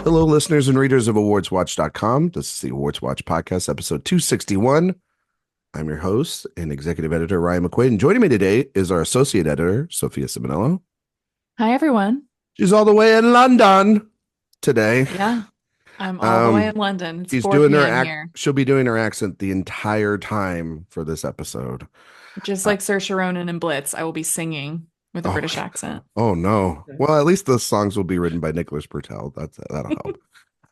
Hello, listeners and readers of AwardsWatch.com. This is the Awards Watch Podcast, episode 261. I'm your host and executive editor, Ryan McQuade. And joining me today is our associate editor, Sophia Ciminello. Hi, everyone. She's all the way in London today. Yeah, I'm all the way in London. It's She's 4 doing p.m. here. She'll be doing her accent the entire time for this episode. Just like Saoirse Ronan and Blitz, I will be singing with a British accent. Oh, no. Well, at least the songs will be written by Nicholas Bertel. That'll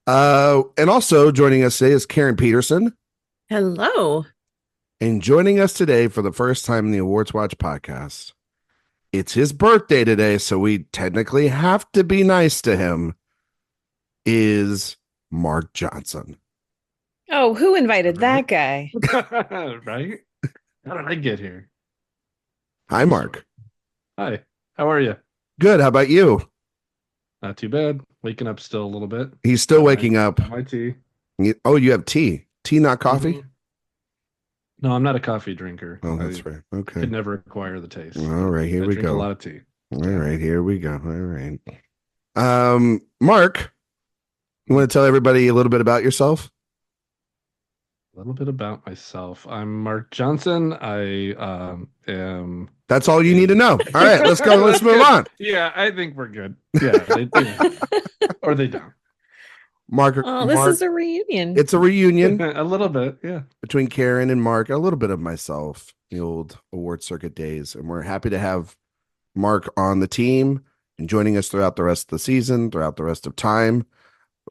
help. And also joining us today is Karen Peterson. Hello. And joining us today for the first time in the Awards Watch Podcast, it's his birthday today, so we technically have to be nice to him, is Mark Johnson. Oh, who invited that guy? Right? How did I get here? Hi, Mark. Hi. How are you? Good. How about you? Not too bad. Waking up still a little bit. He's still waking up. My tea. Oh, you have tea. Tea, not coffee? Mm-hmm. No, I'm not a coffee drinker. Oh, that's right. Okay. Could never acquire the taste. All right, here I we drink go. a lot of tea. All right, here we go. All right. Mark, you want to tell everybody a little bit about yourself? A little bit about myself. I'm Mark Johnson. I am. That's all you need to know. All right, let's go. Let's move on. Yeah, I think we're good. Yeah, or they don't. Mark. Oh, this is a reunion. It's a reunion. A little bit, yeah. Between Karen and Mark, a little bit of myself, the old award circuit days. And we're happy to have Mark on the team and joining us throughout the rest of the season, throughout the rest of time,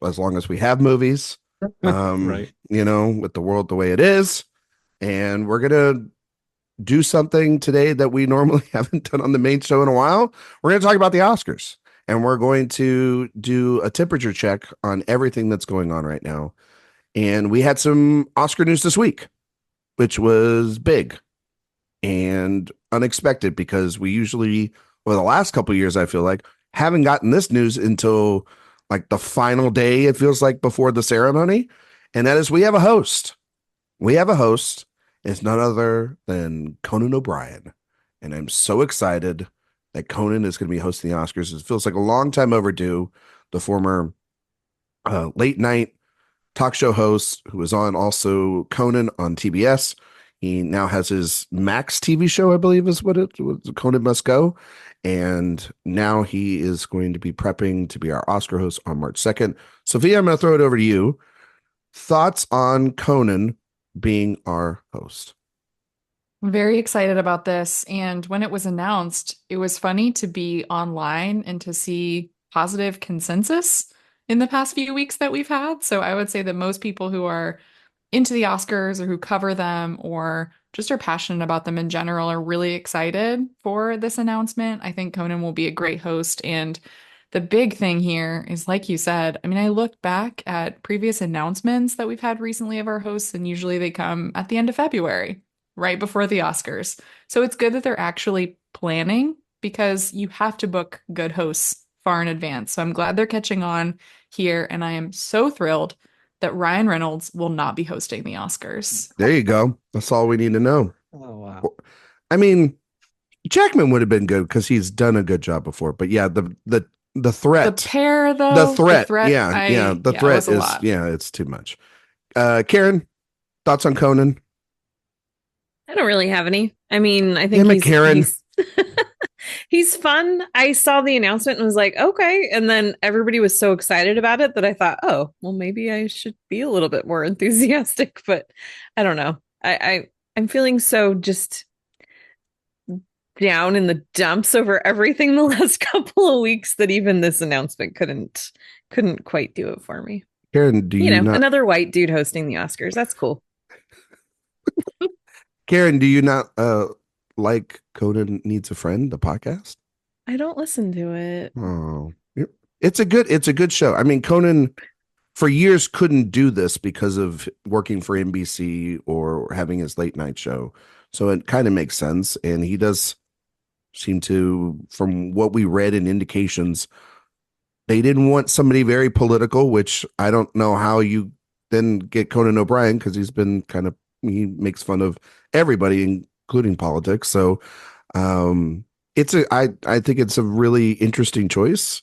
as long as we have movies. Right. You know, with the world the way it is. And we're going to do something today that we normally haven't done on the main show in a while. We're going to talk about the Oscars. And we're going to do a temperature check on everything that's going on right now. And we had some Oscar news this week, which was big and unexpected because we usually, over the last couple of years, I feel like, haven't gotten this news until like the final day, it feels like, before the ceremony. And that is we have a host. We have a host. It's none other than Conan O'Brien. And I'm so excited that Conan is going to be hosting the Oscars. It feels like a long time overdue. The former late night talk show host who was on also Conan on TBS. He now has his Max TV show, I believe is what Conan Must Go. And now he is going to be prepping to be our Oscar host on March 2nd. Sophia, I'm going to throw it over to you. Thoughts on Conan being our host? I'm very excited about this. And when it was announced, it was funny to be online and to see positive consensus in the past few weeks that we've had. So I would say that most people who are into the Oscars or who cover them or just are passionate about them in general are really excited for this announcement. I think Conan will be a great host. And the big thing here is, like you said, I mean, I look back at previous announcements that we've had recently of our hosts, and usually they come at the end of February, right before the Oscars. So it's good that they're actually planning because you have to book good hosts far in advance. So I'm glad they're catching on here. And I am so thrilled that Ryan Reynolds will not be hosting the Oscars. There you go. That's all we need to know. Oh, wow. I mean, Jackman would have been good because he's done a good job before. But yeah, the threat. The pair, though. The threat. The threat is, it's too much. Karen, thoughts on Conan? I don't really have any. I mean, I think he's fun. I saw the announcement and was like, okay. And then everybody was so excited about it that I thought, oh, well, maybe I should be a little bit more enthusiastic. But I don't know. I'm feeling so just down in the dumps over everything the last couple of weeks that even this announcement couldn't quite do it for me. Karen, do you not... another white dude hosting the Oscars? That's cool. Karen, do you not like Conan Needs a Friend, the podcast? I don't listen to it. Oh, it's a good show. I mean, Conan for years couldn't do this because of working for NBC or having his late night show. So it kind of makes sense. And he does seem to, from what we read in indications, they didn't want somebody very political, which I don't know how you then get Conan O'Brien, because he makes fun of everybody, including politics. So I think it's a really interesting choice.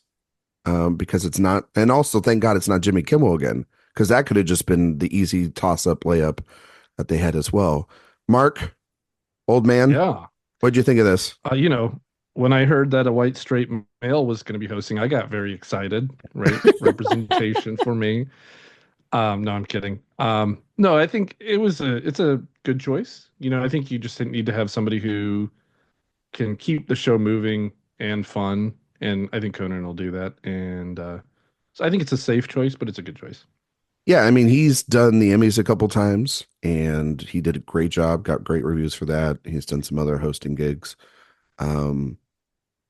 because it's not, and also thank God it's not Jimmy Kimmel again, because that could have just been the easy toss up layup that they had as well. Mark, old man, Yeah. what'd you think of this? When I heard that a white straight male was going to be hosting, I got very excited, right? Representation for me. No, I'm kidding. No, I think it's a good choice. I think you just need to have somebody who can keep the show moving and fun, and I think Conan will do that. And so I think it's a safe choice, but it's a good choice. Yeah, I mean, he's done the Emmys a couple times and he did a great job, got great reviews for that. He's done some other hosting gigs. Um,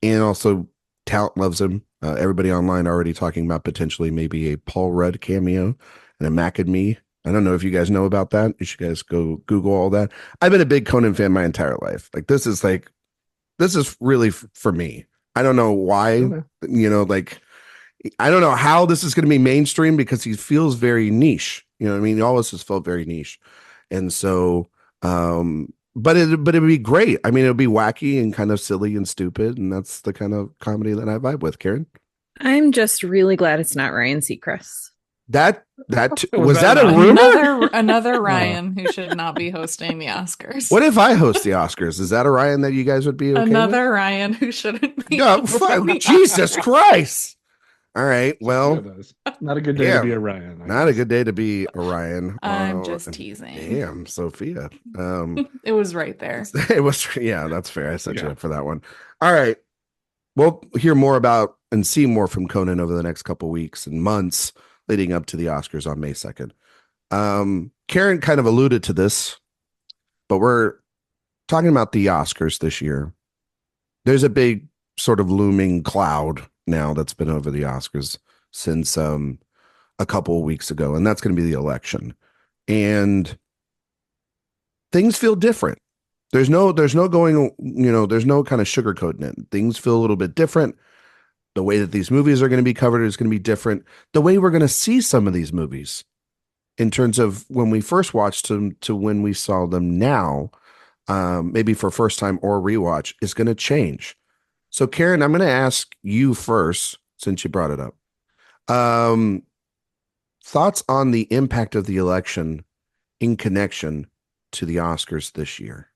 and also talent loves him. Everybody online already talking about potentially maybe a Paul Rudd cameo and a Mac and Me. I don't know if you guys know about that. You should guys go Google all that. I've been a big Conan fan my entire life. This is really for me. I don't know why, Okay. I don't know how this is going to be mainstream because he feels very niche. You know what I mean? He always has felt very niche. And so, but it'd be great. I mean, it'd be wacky and kind of silly and stupid. And that's the kind of comedy that I vibe with, Karen. I'm just really glad it's not Ryan Seacrest. Was Was that that a not- rumor? Another Ryan who should not be hosting the Oscars. What if I host the Oscars? Is that a Ryan that you guys would be okay Another Ryan who shouldn't be. with? hosting the Jesus Oscars. Christ. All right. Well, Not a good day yeah, to be a Ryan. not a good day to be Orion. I'm just teasing. Damn, Sophia. It was right there. It was, yeah, that's fair. I set you Yeah. up for that one. All right. We'll hear more about and see more from Conan over the next couple weeks and months leading up to the Oscars on May 2nd. Karen kind of alluded to this, but we're talking about the Oscars this year. There's a big sort of looming cloud now that's been over the Oscars since a couple of weeks ago, and that's going to be the election. And things feel different. There's no going, there's no kind of sugarcoating it. Things feel a little bit different. The way that these movies are going to be covered is going to be different. The way we're going to see some of these movies in terms of when we first watched them to when we saw them now, maybe for first time or rewatch, is going to change. So Karen, I'm going to ask you first, since you brought it up. Thoughts on the impact of the election in connection to the Oscars this year?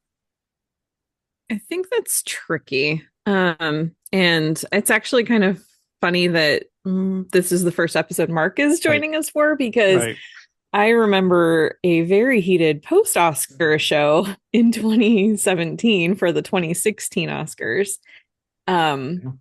I think that's tricky. And it's actually kind of funny that this is the first episode Mark is joining us for, because Right. I remember a very heated post-Oscar show in 2017 for the 2016 Oscars,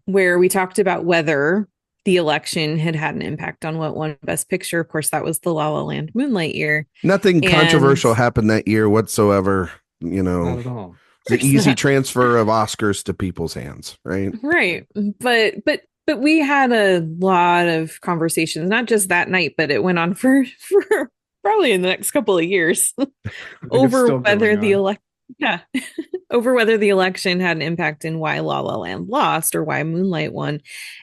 where we talked about whether the election had an impact on what won Best Picture. Of course, that was the La La Land Moonlight year. Nothing And- controversial happened that year whatsoever. Not at all. The easy transfer of Oscars to people's hands, right? Right. But we had a lot of conversations, not just that night, but it went on for probably in the next couple of years over whether the over whether the election had an impact in why La La Land lost or why Moonlight won.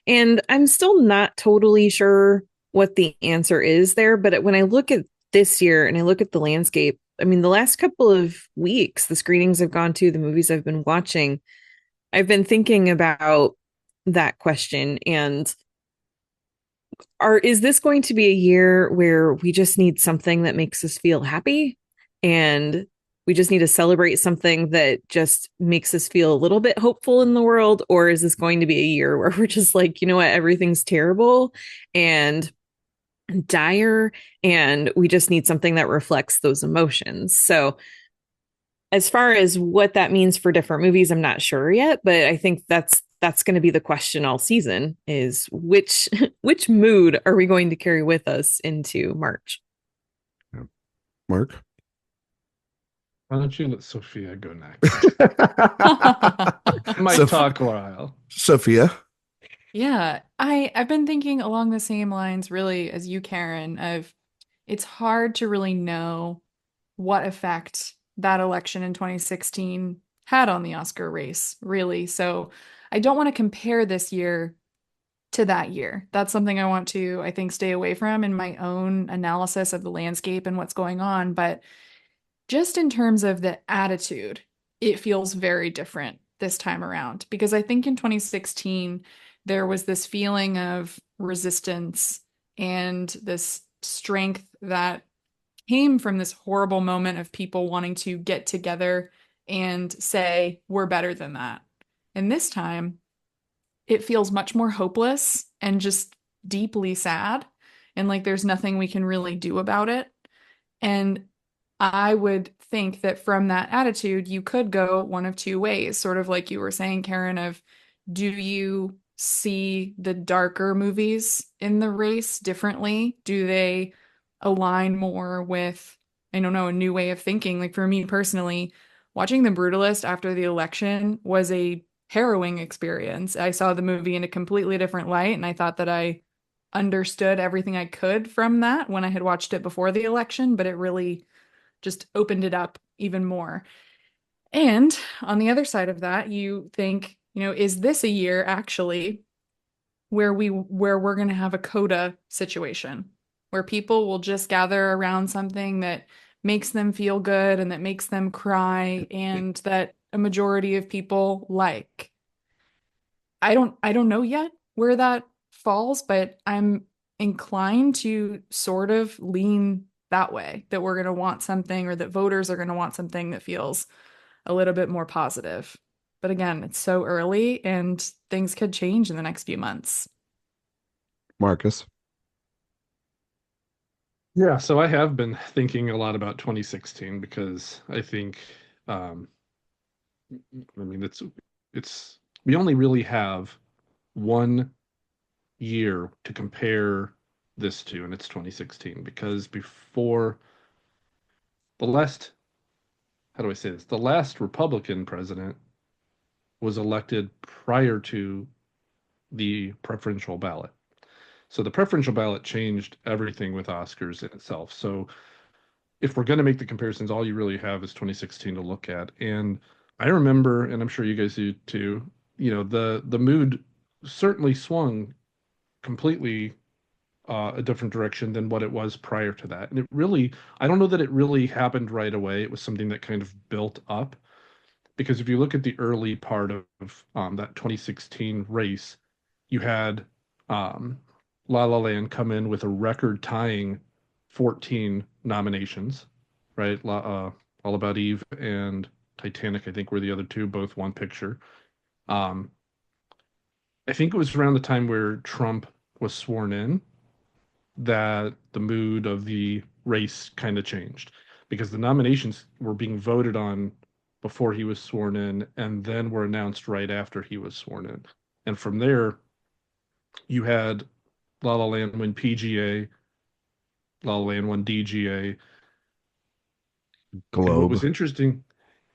And I'm still not totally sure what the answer is there, but when I look at this year and I look at the landscape, I mean, the last couple of weeks, the screenings I've gone to, the movies I've been watching, I've been thinking about that question. And is this going to be a year where we just need something that makes us feel happy? And we just need to celebrate something that just makes us feel a little bit hopeful in the world? Or is this going to be a year where we're just like, you know what, everything's terrible and dire, and we just need something that reflects those emotions? So as far as what that means for different movies, I'm not sure yet, but I think that's going to be the question all season, is which mood are we going to carry with us into March? Mark? Why don't you let Sophia go next? Might talk a while. Sophia? Yeah, I've been thinking along the same lines, really, as you, Karen, of it's hard to really know what effect that election in 2016 had on the Oscar race, really. So I don't want to compare this year to that year. That's something I want to, I think, stay away from in my own analysis of the landscape and what's going on. But just in terms of the attitude, it feels very different this time around, because I think in 2016, there was this feeling of resistance and this strength that came from this horrible moment of people wanting to get together and say, we're better than that. And this time, it feels much more hopeless and just deeply sad. And like there's nothing we can really do about it. And I would think that from that attitude, you could go one of two ways, sort of like you were saying, Karen, of do you see the darker movies in the race differently? Do they align more with, I don't know, a new way of thinking? Like for me personally, watching The Brutalist after the election was a harrowing experience. I saw the movie in a completely different light, and I thought that I understood everything I could from that when I had watched it before the election, but it really just opened it up even more. And on the other side of that, you think, is this a year actually where we're going to have a coda situation where people will just gather around something that makes them feel good and that makes them cry and that a majority of people like. I don't know yet where that falls, but I'm inclined to sort of lean that way, that we're going to want something, or that voters are going to want something that feels a little bit more positive. But again, it's so early and things could change in the next few months. Marcus. Yeah, so I have been thinking a lot about 2016 because I think, it's we only really have one year to compare this to, and it's 2016, because before the last, how do I say this? The last Republican president was elected prior to the preferential ballot. So the preferential ballot changed everything with Oscars in itself. So if we're going to make the comparisons, all you really have is 2016 to look at. And I remember, and I'm sure you guys do too, the mood certainly swung completely a different direction than what it was prior to that. And I don't know that it really happened right away. It was something that kind of built up, because if you look at the early part of that 2016 race, you had La La Land come in with a record-tying 14 nominations, right? All About Eve and Titanic, I think, were the other two, both one picture. I think it was around the time where Trump was sworn in that the mood of the race kind of changed, because the nominations were being voted on before he was sworn in and then were announced right after he was sworn in. And from there, you had La La Land win PGA, La La Land won DGA. And what was interesting,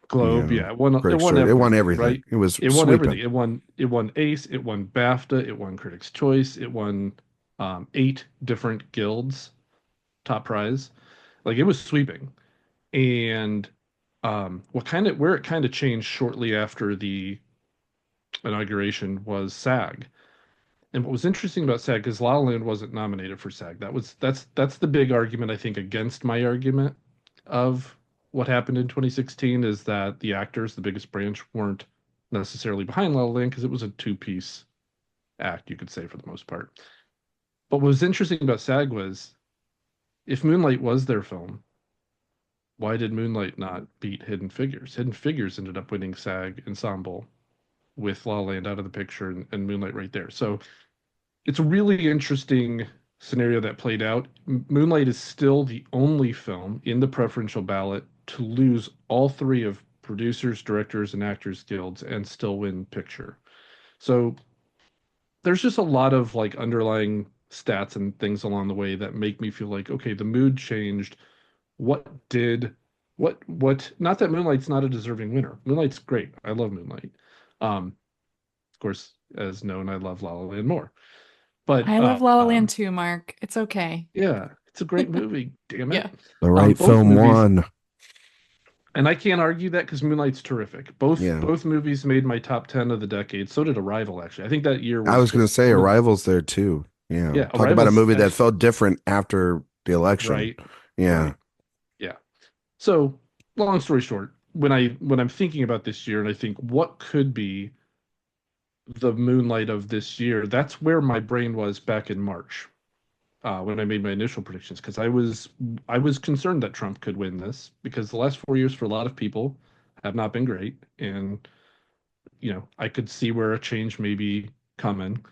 Globe, yeah, it won everything, It won everything. right? It was It won sweeping. everything. It won ACE, it won BAFTA, it won Critics' Choice, it won 8 different guilds top prize. Like, it was sweeping. And where it kind of changed shortly after the inauguration was SAG. And what was interesting about SAG, because La La Land wasn't nominated for SAG, that's the big argument, I think, against my argument of what happened in 2016, is that the actors, the biggest branch, weren't necessarily behind La La Land, because it was a two-piece act, you could say, for the most part. But what was interesting about SAG was, if Moonlight was their film, why did Moonlight not beat Hidden Figures? Hidden Figures ended up winning SAG Ensemble with La La Land out of the picture and Moonlight right there. So it's a really interesting scenario that played out. Moonlight is still the only film in the preferential ballot to lose all 3 of producers, directors, and actors guilds and still win picture. So there's just a lot of like underlying stats and things along the way that make me feel like, okay, the mood changed. What not that Moonlight's not a deserving winner. Moonlight's great. I love Moonlight. Of course, as known, I love La La Land more. But I love La La Land too, Mark. It's okay. Yeah, it's a great movie. Damn it. Yeah. The right film won. And I can't argue that, because Moonlight's terrific. Both movies made my top 10 of the decade. So did Arrival, actually. I think that year was, I was going to say Arrival's there too. Yeah. Yeah. Talk about a movie that felt different after the election. Right. Yeah. Right. Yeah. So, long story short, when I'm thinking about this year and I think what could be the moonlight of this year, that's where my brain was back in March, when I made my initial predictions, because I was concerned that Trump could win this, because the last 4 years for a lot of people have not been great, and I could see where a change may be coming.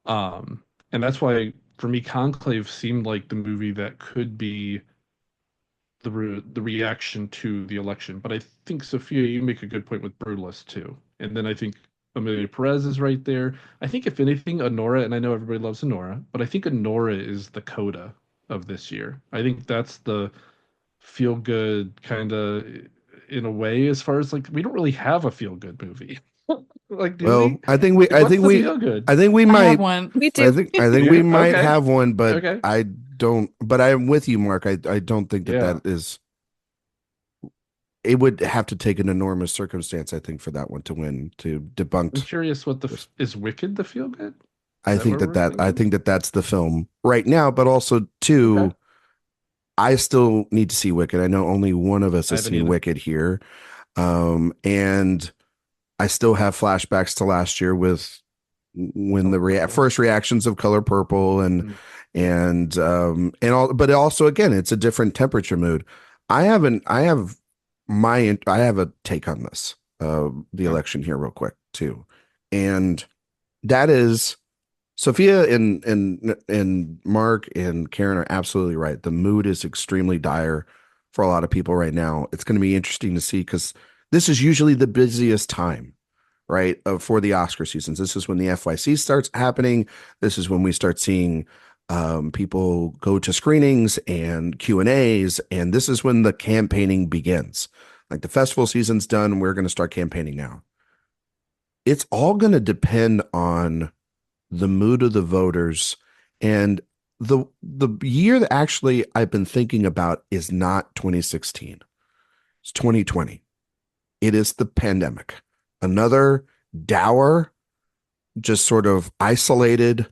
And that's why for me, Conclave seemed like the movie that could be the reaction to the election. But I think, Sophia, you make a good point with Brutalist too. And then I think Amelia Perez is right there. I think if anything, Honora, and I know everybody loves Honora, but I think Honora is the coda of this year. I think that's the feel good kind of, in a way, as far as like we don't really have a feel good movie. Like, do Well, we? I think we, Like, I what's think the we, feel good? I think we I might. have one. We I do. think we Yeah, might okay. have one, but Okay. I don't. But I'm with you, Mark. I don't think that Yeah. that is. It would have to take an enormous circumstance, I think, for that one to win, to I'm debunk. curious what is Wicked the feel good? I that think what that we're I thinking? think that that's the film right now, but also too, Okay. I still need to see Wicked. I know only one of us I has haven't seen either. Wicked here, and I still have flashbacks to last year with when the Color Purple. first reactions of Color Purple Mhm. and all, but also again, it's a different temperature mood. I have a take on this, the Okay. election here real quick too, and that is Sophia and Mark and Karen are absolutely right. The mood is extremely dire for a lot of people right now. It's going to be interesting to see because this is usually the busiest time, right, for the Oscar seasons. This is when the FYC starts happening. This is when we start seeing people go to screenings and Q&As, and this is when the campaigning begins. Like the festival season's done, we're going to start campaigning now. It's all going to depend on the mood of the voters, and the year that actually I've been thinking about is not 2016. It's 2020. It is the pandemic. Another dour, just sort of isolated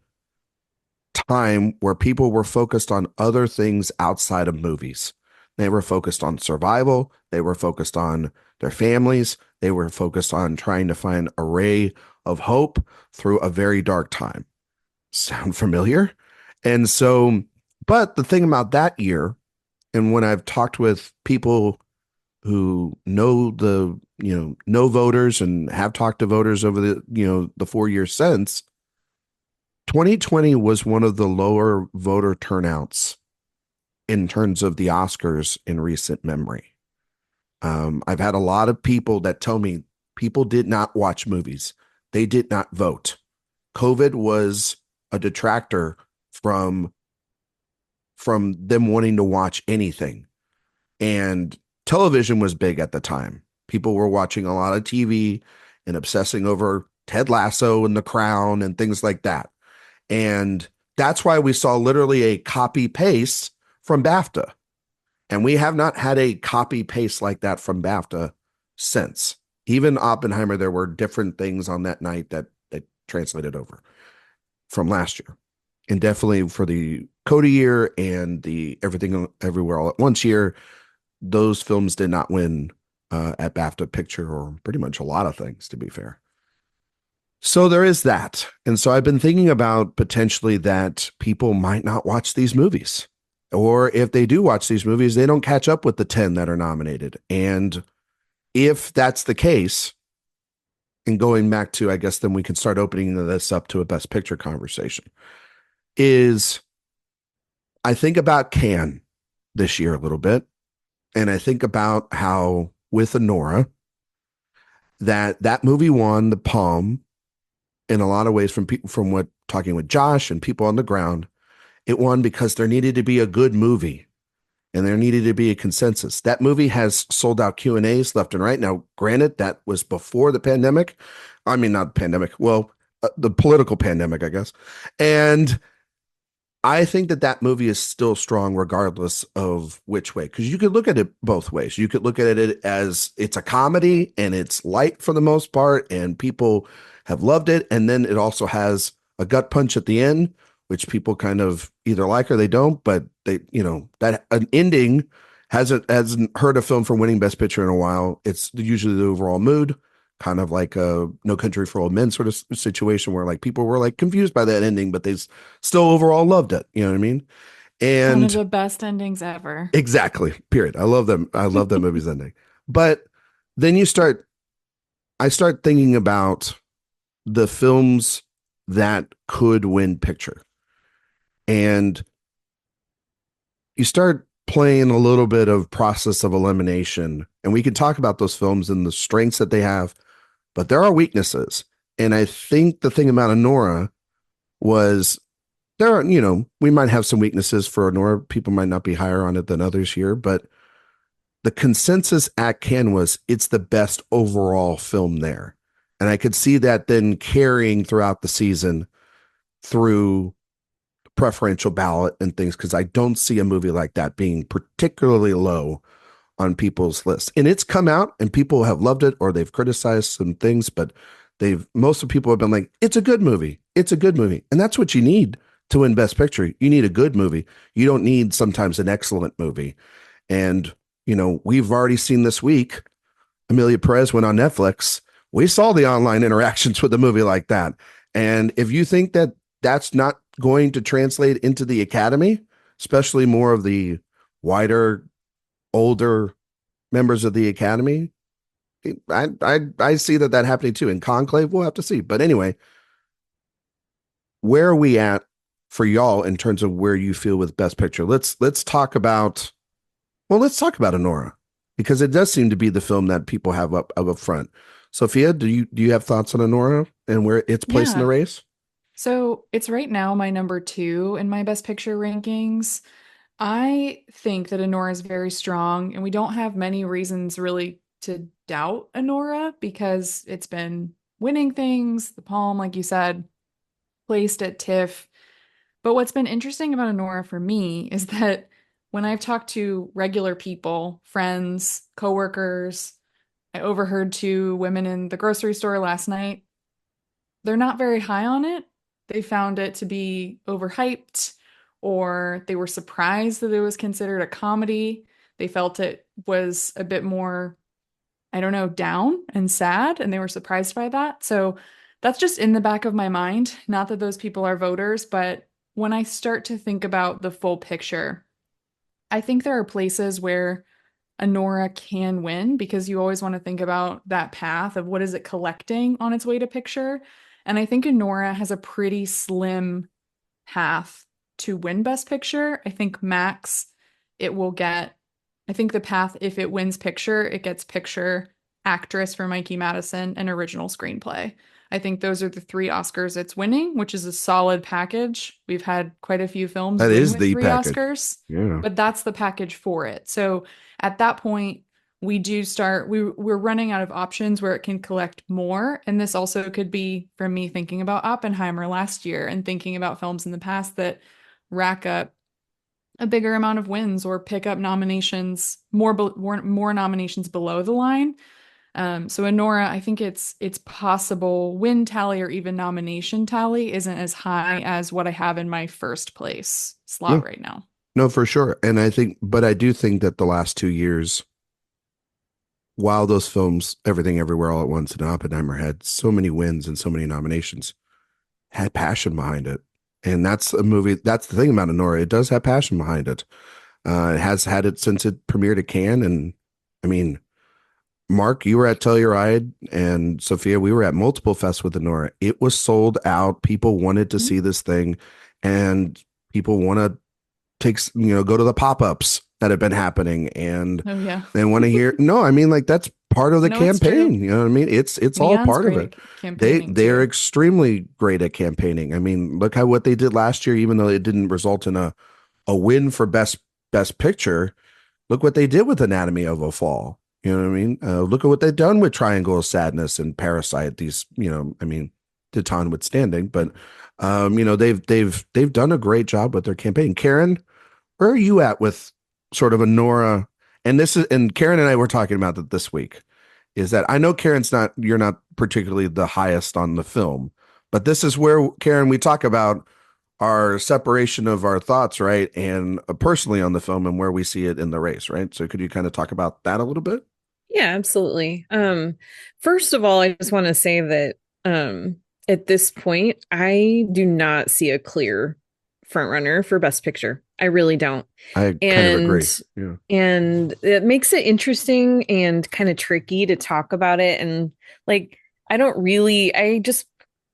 time where people were focused on other things outside of movies. They were focused on survival. They were focused on their families. They were focused on trying to find a ray of hope through a very dark time. Sound familiar? And so, but the thing about that year, and when I've talked with people who know know voters and have talked to voters over the 4 years since, 2020 was one of the lower voter turnouts in terms of the Oscars in recent memory. I've had a lot of people that tell me people did not watch movies. They did not vote. COVID was a detractor from them wanting to watch anything. And television was big at the time. People were watching a lot of TV and obsessing over Ted Lasso and The Crown and things like that. And that's why we saw literally a copy paste from BAFTA. And we have not had a copy paste like that from BAFTA since. Even Oppenheimer, there were different things on that night that translated over from last year. And definitely for the Coda year and the Everything Everywhere All at Once year, those films did not win at BAFTA Picture or pretty much a lot of things, to be fair. So there is that. And so I've been thinking about potentially that people might not watch these movies. Or if they do watch these movies, they don't catch up with the 10 that are nominated. And if that's the case, and going back to, I guess then we can start opening this up to a Best Picture conversation, is I think about Cannes this year a little bit. And I think about how with Honora, that movie won the Palm in a lot of ways from what talking with Josh and people on the ground. It won because there needed to be a good movie and there needed to be a consensus. That movie has sold out Q&As left and right. Now, granted, that was before the pandemic. I mean, not the pandemic. Well, the political pandemic, I guess. And I think that movie is still strong regardless of which way, because you could look at it both ways. You could look at it as it's a comedy and it's light for the most part and people have loved it. And then it also has a gut punch at the end, which people kind of either like or they don't, but they, that an ending hasn't hurt a film from winning Best Picture in a while. It's usually the overall mood kind of like a No Country for Old Men sort of situation where like people were like confused by that ending, but they still overall loved it. You know what I mean? One of And the best endings ever. exactly, period. I love them. I love that movie's ending. But then I start thinking about the films that could win picture. And you start playing a little bit of process of elimination. And we can talk about those films and the strengths that they have, but there are weaknesses. And I think the thing about Anora was there are, we might have some weaknesses for Anora. People might not be higher on it than others here, but the consensus at Cannes was it's the best overall film there. And I could see that then carrying throughout the season through preferential ballot and things, because I don't see a movie like that being particularly low on people's lists. And it's come out and people have loved it or they've criticized some things, but most of the people have been like, it's a good movie. It's a good movie. And that's what you need to win Best Picture. You need a good movie. You don't need sometimes an excellent movie. And, we've already seen this week, Amelia Perez went on Netflix. We saw the online interactions with a movie like that. And if you think that that's not going to translate into the Academy, especially more of the wider, older members of the Academy, I see that happening too. In Conclave, we'll have to see. But anyway, where are we at for y'all in terms of where you feel with Best Picture? Let's talk about Anora, because it does seem to be the film that people have up front. Sophia, do you have thoughts on Anora and where its place in the race? So it's right now my number 2 in my Best Picture rankings. I think that Anora is very strong, and we don't have many reasons really to doubt Anora because it's been winning things. The Palm, like you said, placed at TIFF. But what's been interesting about Anora for me is that when I've talked to regular people, friends, coworkers, I overheard 2 women in the grocery store last night, they're not very high on it. They found it to be overhyped, or they were surprised that it was considered a comedy. They felt it was a bit more, I don't know, down and sad, and they were surprised by that. So that's just in the back of my mind. Not that those people are voters, but when I start to think about the full picture, I think there are places where Anora can win because you always want to think about that path of what is it collecting on its way to picture. And I think Anora has a pretty slim path to win Best Picture. I think max it will get, I think the path, if it wins picture, it gets picture, actress for Mikey Madison, and original screenplay. I think those are the 3 Oscars it's winning, which is a solid package. We've had quite a few films that win is with the 3 package. Oscars, yeah. But that's the package for it. So at that point, we're running out of options where it can collect more. And this also could be from me thinking about Oppenheimer last year and thinking about films in the past that rack up a bigger amount of wins or pick up nominations, more nominations below the line. So Anora, I think it's possible win tally or even nomination tally isn't as high as what I have in my first place slot right now. No, for sure. And I do think that the last 2 years, while those films, Everything Everywhere All at Once and Oppenheimer, had so many wins and so many nominations, had passion behind it. And that's a movie, that's the thing about Anora. It does have passion behind it. It has had it since it premiered at Cannes. And I mean, Mark, you were at Telluride, and Sophia, we were at multiple fests with Anora. It was sold out. People wanted to see this thing, and people want to go to the pop-ups that have been happening, and they want to hear. No, I mean, like, that's part of the campaign. You know what I mean? It's all part of it. They're extremely great at campaigning. I mean, look at what they did last year. Even though it didn't result in a win for best Picture, look what they did with Anatomy of a Fall. You know what I mean? Look at what they've done with Triangle of Sadness and Parasite. These, I mean, Titan withstanding, but they've done a great job with their campaign. Karen, where are you at with sort of Anora? And Karen and I were talking about that this week. Is that I know you're not particularly the highest on the film, but this is where, Karen, we talk about our separation of our thoughts, right? And personally on the film and where we see it in the race, right? So could you kind of talk about that a little bit? Yeah, absolutely. First of all, I just want to say that at this point, I do not see a clear front runner for Best Picture. I really don't. I kind of agree. Yeah. And it makes it interesting and kind of tricky to talk about it. And like, I just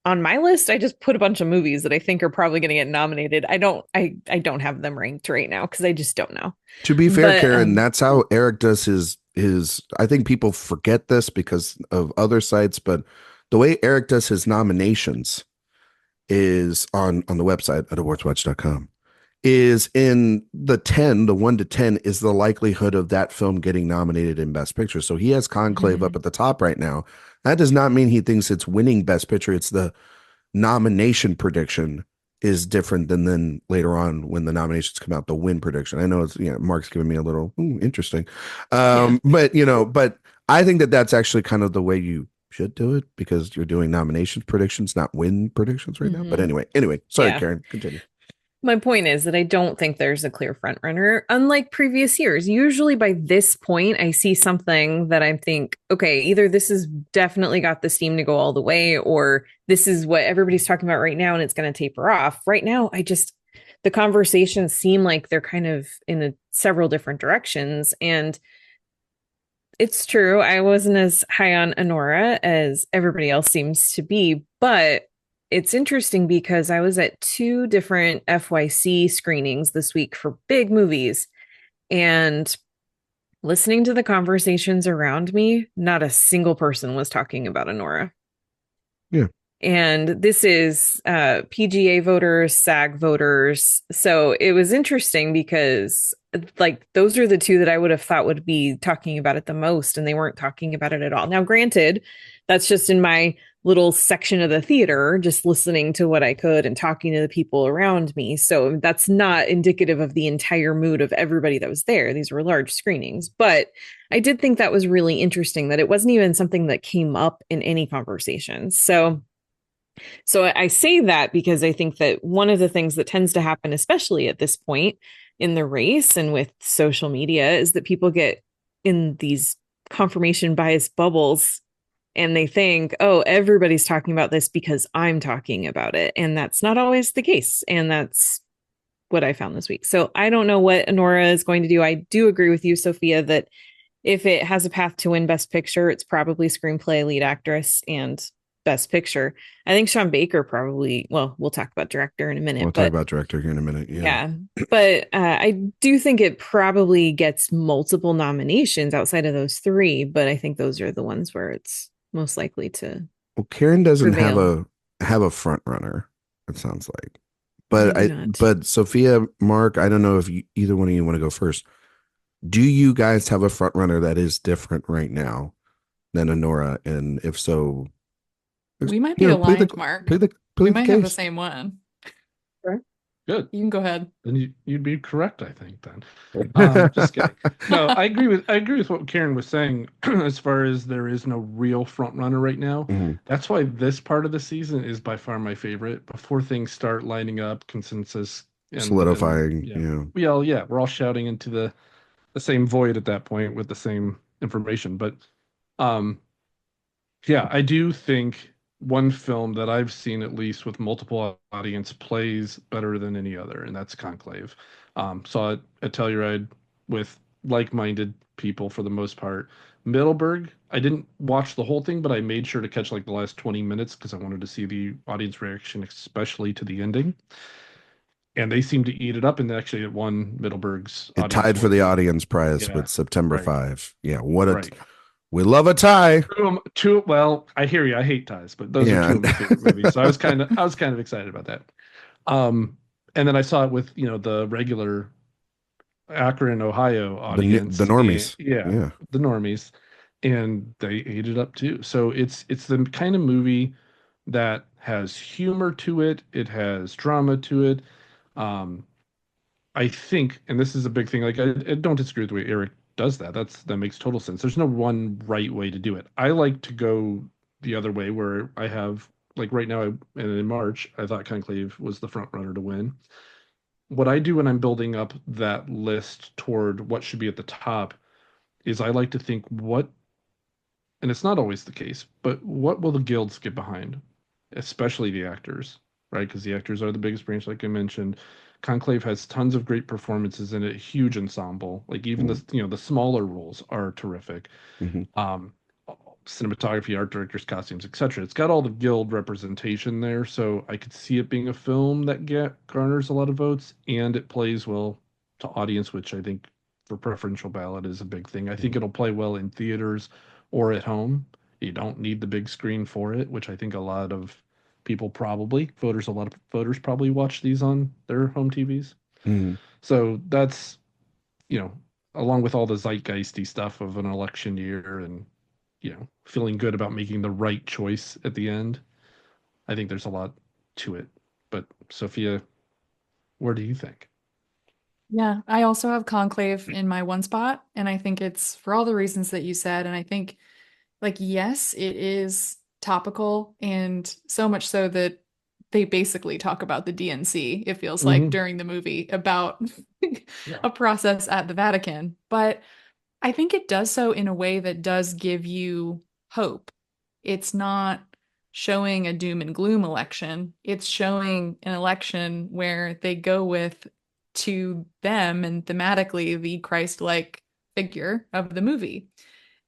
on my list, I just put a bunch of movies that I think are probably going to get nominated. I don't have them ranked right now because I just don't know. To be fair, But, Karen, that's how Eric does his I think people forget this because of other sites, but the way Eric does his nominations is on the website at awardswatch.com, is in the 1 to 10 is the likelihood of that film getting nominated in Best Picture. So he has Conclave up at the top right now. That does not mean he thinks it's winning Best Picture. It's the nomination prediction is different than then later on when the nominations come out, the win prediction. I know it's, Mark's giving me a little interesting. But I think that that's actually kind of the way you should do it because you're doing nomination predictions, not win predictions right now. But anyway, sorry, Karen, continue. My point is that I don't think there's a clear front runner, unlike previous years. Usually by this point, I see something that I think, okay, either this has definitely got the steam to go all the way, or this is what everybody's talking about right now and it's going to taper off. Right now, the conversations seem like they're kind of in several different directions. And it's true, I wasn't as high on Anora as everybody else seems to be, but it's interesting because I was at 2 different FYC screenings this week for big movies, and listening to the conversations around me, not a single person was talking about Anora. Yeah. And this is PGA voters, SAG voters. So it was interesting because like those are the 2 that I would have thought would be talking about it the most, and they weren't talking about it at all. Now, granted, that's just in my little section of the theater, just listening to what I could and talking to the people around me. So that's not indicative of the entire mood of everybody that was there. These were large screenings, but I did think that was really interesting that it wasn't even something that came up in any conversations. So I say that because I think that one of the things that tends to happen, especially at this point in the race and with social media, is that people get in these confirmation bias bubbles and they think, oh, everybody's talking about this because I'm talking about it. And that's not always the case. And that's what I found this week. So I don't know what Anora is going to do. I do agree with you, Sophia, that if it has a path to win Best Picture, it's probably screenplay, lead actress, and Best Picture. I think Sean Baker probably, well, we'll talk about director in a minute. We'll talk about director here in a minute. Yeah. But I do think it probably gets multiple nominations outside of those 3, but I think those are the ones where it's most likely to. Well, Karen doesn't prevail. have a front runner, it sounds like. But Sophia, Mark, I don't know if either one of you want to go first. Do you guys have a front runner that is different right now than Anora? And if so, we might be aligned, Mark. We might have the same one. Sure. Good. You can go ahead. Then you'd be correct, I think. Then, just kidding. No, I agree with what Karen was saying. As far as there is no real front runner right now, that's why this part of the season is by far my favorite. Before things start lining up, consensus solidifying. We're all shouting into the same void at that point with the same information. But I do think one film that I've seen at least with multiple audience plays better than any other, and that's Conclave. Saw it at Telluride with like-minded people for the most part. Middleburg, I didn't watch the whole thing, but I made sure to catch like the last 20 minutes because I wanted to see the audience reaction, especially to the ending. And they seemed to eat it up, and actually it won Middleburg's. It tied for the audience prize with September 5. Yeah, we love a tie. Well, I hear you. I hate ties, but those are 2 of my favorite movies. So I was kind of excited about that. And then I saw it with the regular Akron, Ohio audience, the normies. The normies, and they ate it up too. So it's the kind of movie that has humor to it. It has drama to it. I think, and this is a big thing. Like I don't disagree with the way Eric does that. That makes total sense. There's no one right way to do it. I like to go the other way where I have like right now and in March, I thought Conclave was the front runner to win. What I do when I'm building up that list toward what should be at the top is I like to think what and it's not always the case, but what will the guilds get behind, especially the actors, right? Because the actors are the biggest branch, like I mentioned. Conclave has tons of great performances in a huge ensemble. Like even the smaller roles are terrific. Mhm. Cinematography, art directors, costumes, etc. It's got all the guild representation there, so I could see it being a film that garners a lot of votes, and it plays well to audience, which I think for preferential ballot is a big thing. I think it'll play well in theaters or at home. You don't need the big screen for it, which I think a lot of a lot of voters probably watch these on their home TVs. Mhm. So that's, along with all the zeitgeisty stuff of an election year and, feeling good about making the right choice at the end. I think there's a lot to it. But Sophia, where do you think? Yeah, I also have Conclave in my one spot, and I think it's for all the reasons that you said. And I think, like, yes, it is topical, and so much so that they basically talk about the DNC, it feels like, during the movie about a process at the Vatican. But I think it does so in a way that does give you hope. It's not showing a doom and gloom election. It's showing an election where they go with, to them and thematically, the Christ-like figure of the movie.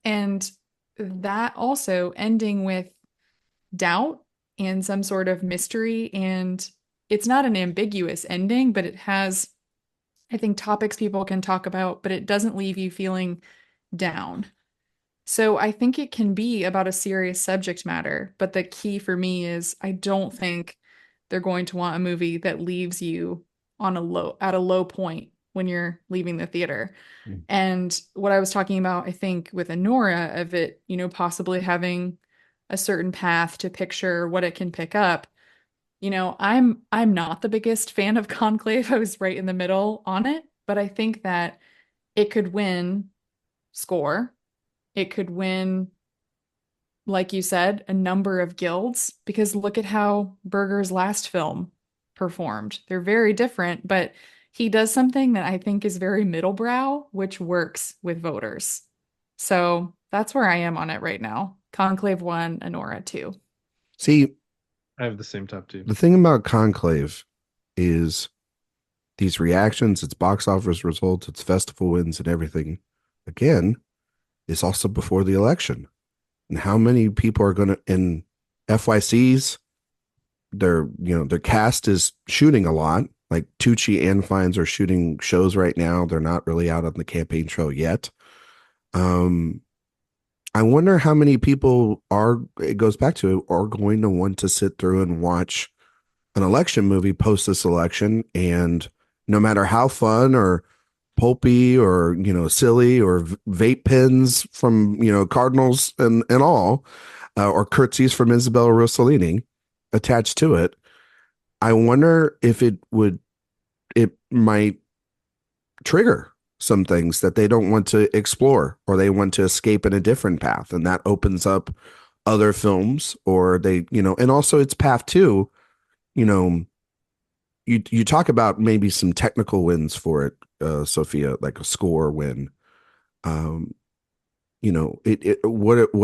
And that also ending with doubt and some sort of mystery. And it's not an ambiguous ending, but it has, I think, topics people can talk about, but it doesn't leave you feeling down. So I think it can be about a serious subject matter, but the key for me is I don't think they're going to want a movie that leaves you on at a low point when you're leaving the theater. And what I was talking about, I think, with Anora, of it, possibly having a certain path to picture what it can pick up. I'm not the biggest fan of Conclave. I was right in the middle on it, but I think that it could win score. It could win, like you said, a number of guilds, because look at how Berger's last film performed. They're very different, but he does something that I think is very middlebrow, which works with voters. So that's where I am on it right now. Conclave 1, Anora 2. See, I have the same top two. the thing about Conclave is these reactions, its box office results, its festival wins, and everything, again, is also before the election. And how many people are going to, in FYCs, their cast is shooting a lot. Like Tucci and Fines are shooting shows right now. They're not really out on the campaign trail yet. I wonder how many people it goes back to, are going to want to sit through and watch an election movie post this election. And no matter how fun or pulpy or, silly, or vape pens from, Cardinals and all, or curtsies from Isabella Rossellini attached to it, I wonder if it might trigger some things that they don't want to explore, or they want to escape in a different path. And that opens up other films, or they, and also it's path two, you talk about maybe some technical wins for it, Sophia, like a score win. What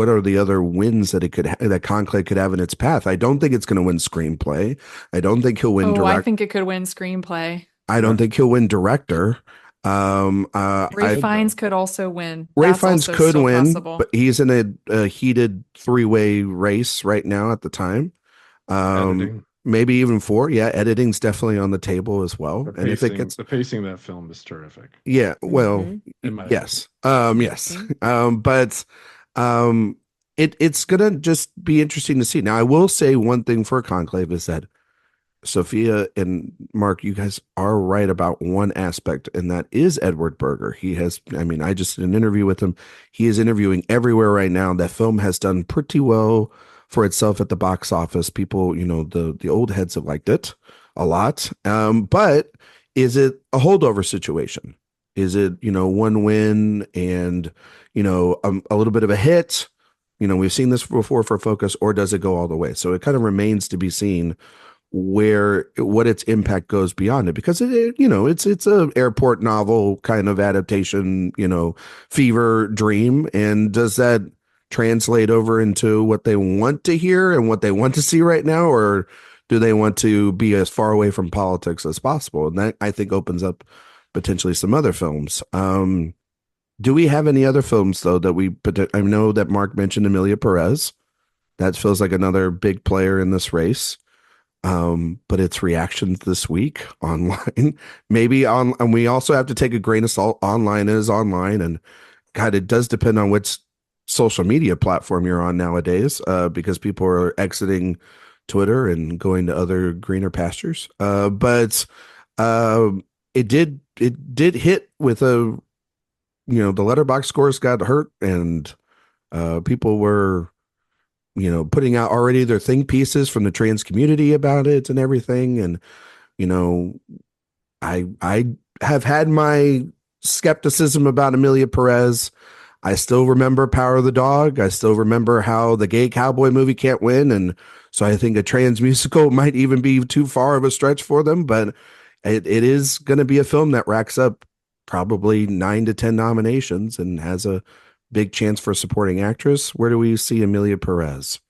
are the other wins that that Conclave could have in its path? I don't think it's going to win screenplay. I don't think he'll win I think it could win screenplay. I don't think he'll win director. Ray Fiennes could also win. Ray Fiennes could win, possible. But he's in a heated 3-way race right now at the time. Maybe even 4. Yeah, editing's definitely on the table as well. And if it gets, the pacing of that film is terrific. Yeah, well, yes. Yes. But it's gonna just be interesting to see. Now, I will say one thing for Conclave is that Sophia and Mark, you guys are right about one aspect, and that is Edward Berger. I just did an interview with him. He is interviewing everywhere right now. That film has done pretty well for itself at the box office. People, the old heads have liked it a lot. But is it a holdover situation? Is it, one win and, a little bit of a hit? We've seen this before for Focus, or does it go all the way? So it kind of remains to be seen what its impact goes beyond it, because it's a airport novel kind of adaptation, fever dream. And does that translate over into what they want to hear and what they want to see right now, or do they want to be as far away from politics as possible? And that, I think, opens up potentially some other films. Do we have any other films though I know that Mark mentioned Emilia Perez. That feels like another big player in this race. But its reactions this week online, maybe on, and we also have to take a grain of salt. Online is online, and God, it does depend on which social media platform you're on nowadays, because people are exiting Twitter and going to other greener pastures. But it did hit with the letterbox scores got hurt, and people were putting out already their think pieces from the trans community about it and everything. And I have had my skepticism about Emilia Perez. I still remember Power of the Dog. I still remember how the gay cowboy movie can't win. And so I think a trans musical might even be too far of a stretch for them. But it is going to be a film that racks up probably 9 to 10 nominations and has a big chance for supporting actress. Where do we see Emilia Perez?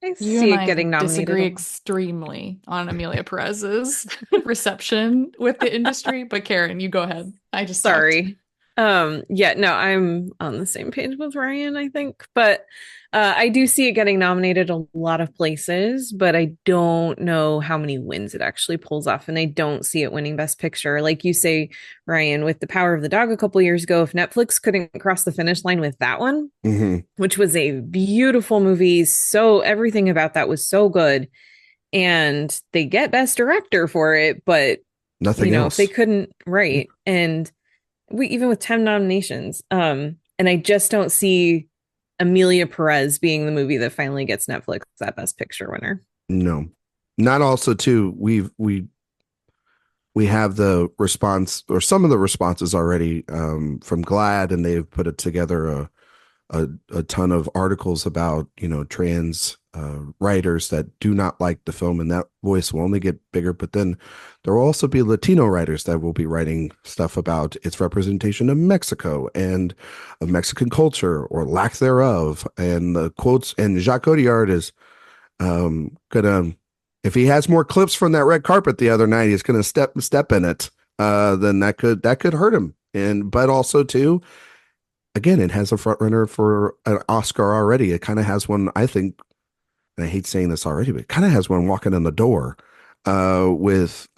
I You see and it I getting nominated. disagree extremely on Emilia Perez's reception with the industry, but Karen, you go ahead. I just talked. Sorry. Yeah, no, I'm on the same page with Ryan, I think. But I do see it getting nominated a lot of places, but I don't know how many wins it actually pulls off. And I don't see it winning Best Picture. Like you say, Ryan, with The Power of the Dog a couple years ago, if Netflix couldn't cross the finish line with that one, which was a beautiful movie, so everything about that was so good. And they get Best Director for it, but nothing else. If they couldn't, right. And we even with 10 nominations, and I just don't see Emilia Perez being the movie that finally gets Netflix that Best Picture winner. No, not also too. We have the response, or some of the responses already, from GLAAD, and they've put it together a ton of articles about trans writers that do not like the film, and that voice will only get bigger. But then there will also be Latino writers that will be writing stuff about its representation of Mexico and of Mexican culture or lack thereof. And the quotes, and Jacques Audiard is gonna, if he has more clips from that red carpet the other night, he's gonna step in it. Then that could hurt him. But also too, again, it has a front runner for an Oscar already. It kind of has one, I think, and I hate saying this already, but it kind of has one walking in the door with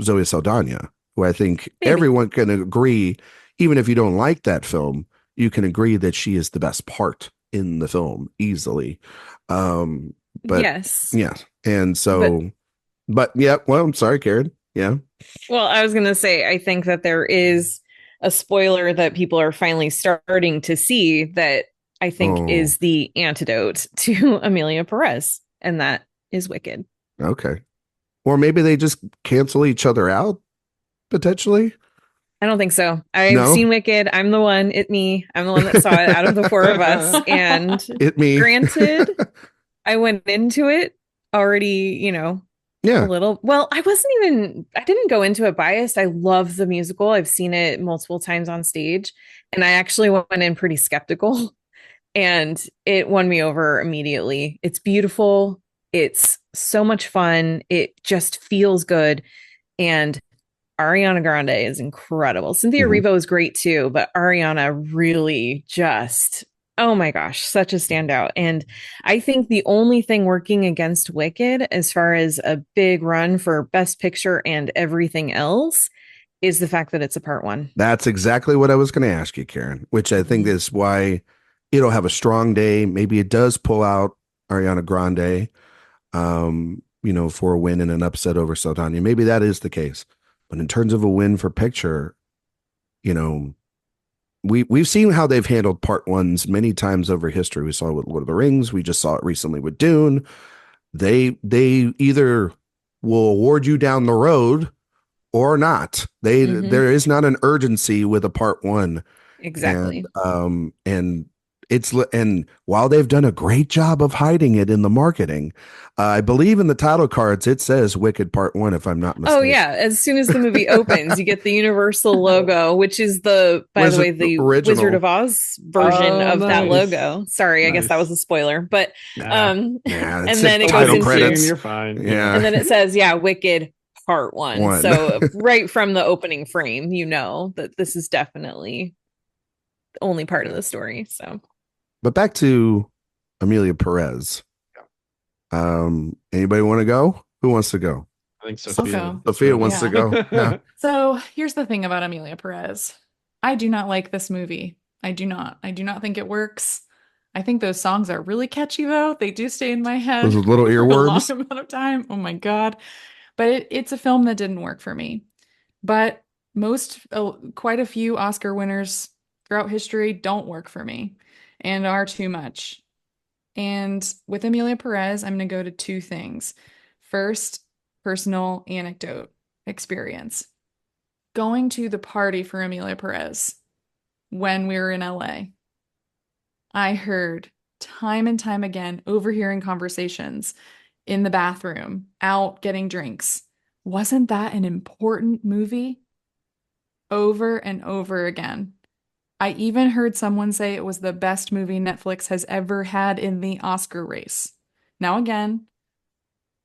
Zoe Saldana, who I think everyone can agree, even if you don't like that film, you can agree that she is the best part in the film easily. But yes. Yeah. And so, but yeah, well, I'm sorry, Karen. Yeah. Well, I was going to say, I think that there is a spoiler that people are finally starting to see that I think is the antidote to Emilia Perez, and that is Wicked. Okay. Or maybe they just cancel each other out, potentially. I don't think so. I've seen Wicked. I'm the one. I'm the one that saw it out of the four of us. And granted, I went into it already, a little. Well, I didn't go into it biased. I love the musical. I've seen it multiple times on stage, and I actually went in pretty skeptical, and it won me over immediately. It's beautiful. It's so much fun. It just feels good. And Ariana Grande is incredible. Cynthia Erivo is great too, but Ariana really just, oh my gosh, such a standout. And I think the only thing working against Wicked as far as a big run for Best Picture and everything else is the fact that it's a part one. That's exactly what I was going to ask you, Karen, which I think is why it'll have a strong day. Maybe it does pull out Ariana Grande, for a win and an upset over Saldana. Maybe that is the case. But in terms of a win for picture, we've seen how they've handled part ones many times over history. We saw it with Lord of the Rings. We just saw it recently with Dune. They either will award you down the road or not. There is not an urgency with a part one. Exactly. And and while they've done a great job of hiding it in the marketing, I believe in the title cards it says Wicked Part 1, if I'm not mistaken. Oh yeah, as soon as the movie opens, you get the Universal logo, which is the Original. Wizard of Oz version of that nice. logo. Sorry, I guess that was a spoiler, but and then it goes into credits. You're fine. Yeah. and then it says Wicked Part 1. So right from the opening frame, you know that this is definitely the only part of the story. So, but back to Amelia Perez. Anybody want to go? Who wants to go? I think Sophia. Sophia wants to go. Yeah. So here's the thing about Amelia Perez. I do not like this movie. I do not think it works. I think those songs are really catchy though. They do stay in my head. Those little earworms. For a long amount of time. Oh my God. But it's a film that didn't work for me. But quite a few Oscar winners throughout history don't work for me and are too much. And with Amelia Perez, I'm going to go to two things. First, personal anecdote experience. Going to the party for Amelia Perez when we were in LA, I heard time and time again, overhearing conversations in the bathroom, out getting drinks. Wasn't that an important movie? Over and over again. I even heard someone say it was the best movie Netflix has ever had in the Oscar race. Now again,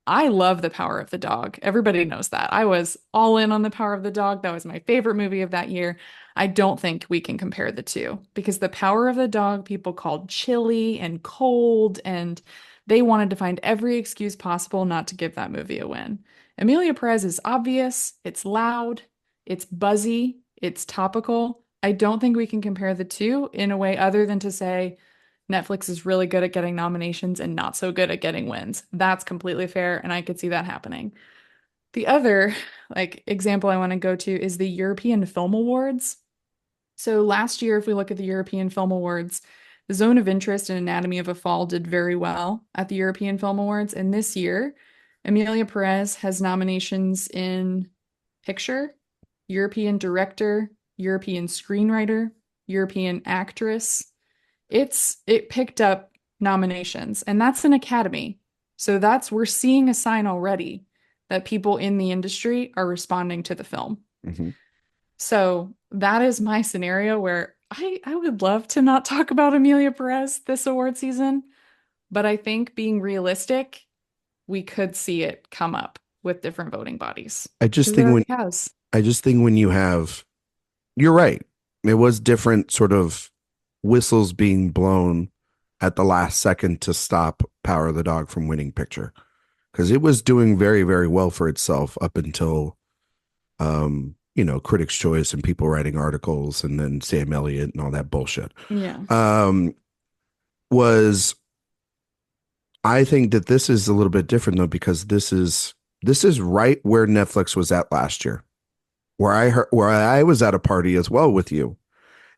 I love The Power of the Dog. Everybody knows that. I was all in on The Power of the Dog. That was my favorite movie of that year. I don't think we can compare the two because The Power of the Dog people called chilly and cold, and they wanted to find every excuse possible not to give that movie a win. Amelia Perez is obvious, it's loud, it's buzzy, it's topical. I don't think we can compare the two in a way other than to say Netflix is really good at getting nominations and not so good at getting wins. That's completely fair, and I could see that happening. The other example I want to go to is the European Film Awards. So last year, if we look at the European Film Awards, The Zone of Interest and Anatomy of a Fall did very well at the European Film Awards. And this year, Amelia Perez has nominations in Picture, European Director, European Screenwriter, European Actress. It picked up nominations, and that's an Academy. So we're seeing a sign already that people in the industry are responding to the film. Mm-hmm. So that is my scenario where I would love to not talk about Amelia Perez this award season, but I think being realistic, we could see it come up with different voting bodies. I just think when you have, you're right. It was different sort of whistles being blown at the last second to stop Power of the Dog from winning Picture, because it was doing very, very well for itself up until, Critics' Choice and people writing articles and then Sam Elliott and all that bullshit. Yeah. I think that this is a little bit different though, because this is right where Netflix was at last year, where I was at a party as well with you.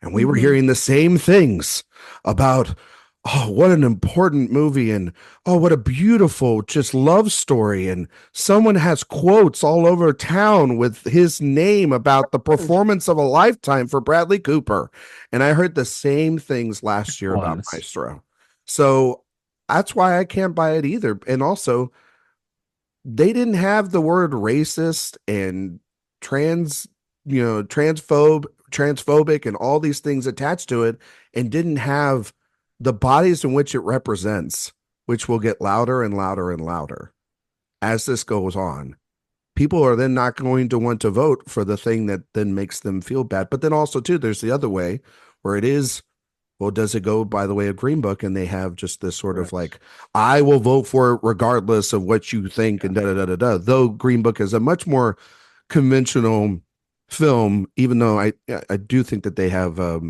And we were hearing the same things about, oh, what an important movie. And, oh, what a beautiful just love story. And someone has quotes all over town with his name about the performance of a lifetime for Bradley Cooper. And I heard the same things last year about Maestro. So that's why I can't buy it either. And also, they didn't have the word racist and transphobic and all these things attached to it, and didn't have the bodies in which it represents, which will get louder and louder and louder as this goes on. People are then not going to want to vote for the thing that then makes them feel bad. But then also too, there's the other way where it is, well, does it go by the way of Green Book? And they have just this sort of I will vote for it regardless of what you think, and da-da-da-da-da. Though Green Book is a much more conventional film, even though I do think that they have a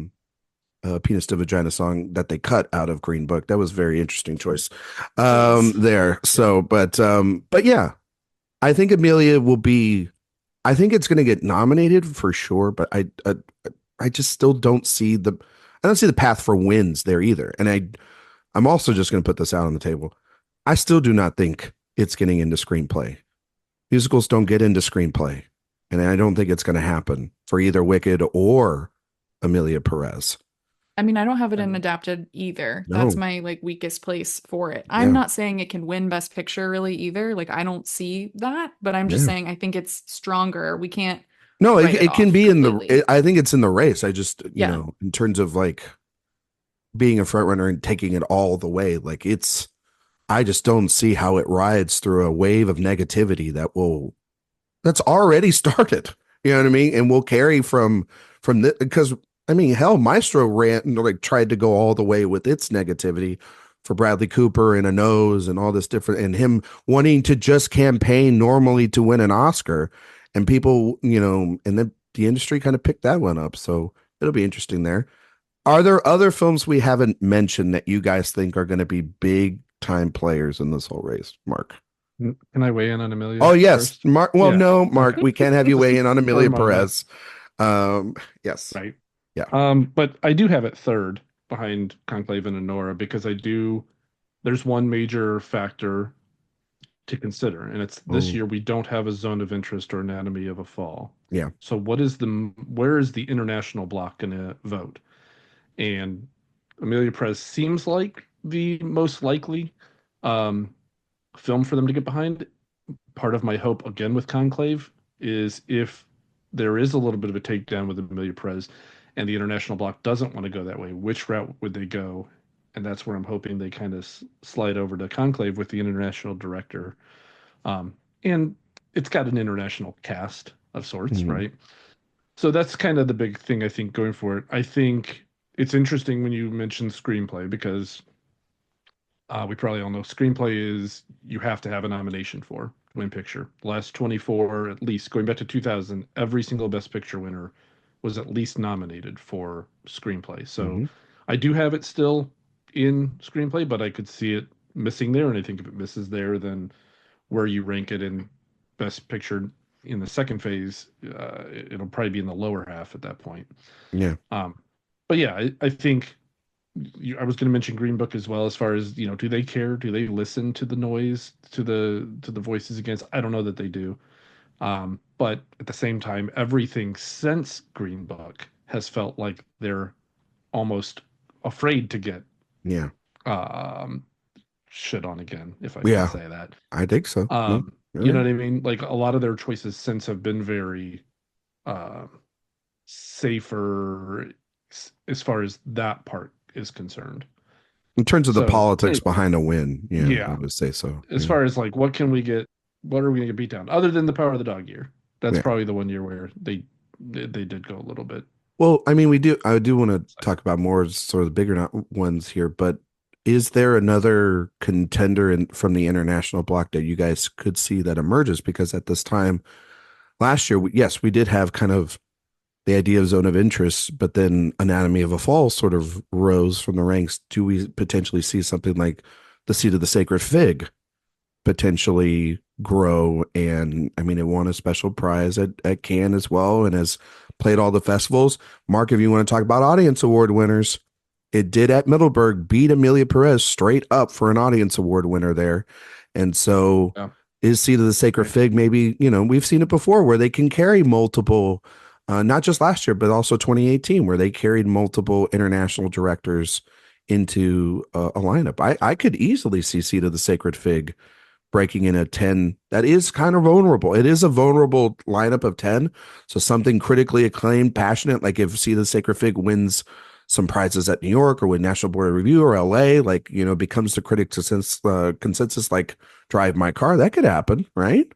Penis to Vagina song that they cut out of Green Book. That was a very interesting choice there. So, but yeah, I think Amelia will be, I think it's going to get nominated for sure, but I just still don't see the path for wins there either. And I'm also just going to put this out on the table. I still do not think it's getting into screenplay. Musicals don't get into screenplay. And I don't think it's going to happen for either Wicked or Amelia Perez. I mean, I don't have it in And adapted either. That's No. my like weakest place for it. I'm Yeah. not saying it can win Best Picture really either. Like I don't see that, but I'm just Yeah. saying I think it's stronger. We can't No, write it it can off be completely. I think it's in the race. I just, Yeah. in terms of like being a front runner and taking it all the way, like I just don't see how it rides through a wave of negativity that's already started. You know what I mean? And will carry from the, because I mean, hell, Maestro like tried to go all the way with its negativity for Bradley Cooper and a nose and all this different, and him wanting to just campaign normally to win an Oscar, and people, and then the industry kind of picked that one up. So it'll be interesting there. Are there other films we haven't mentioned that you guys think are going to be big time players in this whole race, Mark? can I weigh in on Amelia Oh yes, first? Mark. Well, Yeah. no, Mark, Okay. we can't have you Just weigh in on a Amelia reminder. Perez. Yes, Right. yeah. But I do have it third behind Conclave and Honora because there's one major factor to consider, and it's this Oh, year we don't have a zone of interest or anatomy of a fall. yeah. So where is the international block going to vote? And Amelia Perez seems like the most likely um, film for them to get behind. Part of my hope again with Conclave is if there is a little bit of a takedown with Amelia Perez and the international block doesn't want to go that way, which route would they go? And that's where I'm hoping they kind of slide over to Conclave with the international director. And it's got an international cast of sorts, Mhm. right? So that's kind of the big thing I think going for it. I think it's interesting when you mention screenplay because we probably all know screenplay is you have to have a nomination for to win picture. The last 24, at least going back to 2000, every single Best Picture winner was at least nominated for screenplay. So Mhm. I do have it still in screenplay, but I could see it missing there. And I think if it misses there, then where you rank it in Best Picture in the second phase, it'll probably be in the lower half at that point. Yeah. Um, but yeah, I think I was going to mention Green Book as well. As far as do they care? Do they listen to the noise, to the voices against? I don't know that they do. But at the same time, everything since Green Book has felt like they're almost afraid to get Yeah. um, shit on again, if I can Yeah. say that. I think so. No, you're You know right. what I mean? Like a lot of their choices since have been very uh, safer as far as that part is concerned. In terms of the So politics behind a win, yeah, I yeah, would say so. as Yeah. far as like what are we gonna get beat down? Other than the Power of the Dog year, that's Yeah. probably the one year where they did go a little bit. Well, I mean, I do want to talk about more sort of the bigger ones here, but is there another contender from the international block that you guys could see that emerges? Because at this time last year, yes, we did have kind of the idea of zone of interest, but then Anatomy of a Fall sort of rose from the ranks. Do we potentially see something like The Seat of the Sacred Fig potentially grow? And I mean, it won a special prize at Cannes as well and has played all the festivals. Mark, if you want to talk about audience award winners, it did at Middleburg beat Amelia Perez straight up for an audience award winner there. And so Yeah. is Seat of the Sacred Right. Fig maybe, we've seen it before where they can carry multiple, not just last year, but also 2018, where they carried multiple international directors into a lineup. I could easily see Seat of the Sacred Fig breaking in a 10 that is kind of vulnerable. It is a vulnerable lineup of 10. So something critically acclaimed, passionate, like if See the Sacred Fig wins some prizes at New York or with National Board of Review or LA, like, becomes the critic consensus, like Drive My Car, that could happen, right?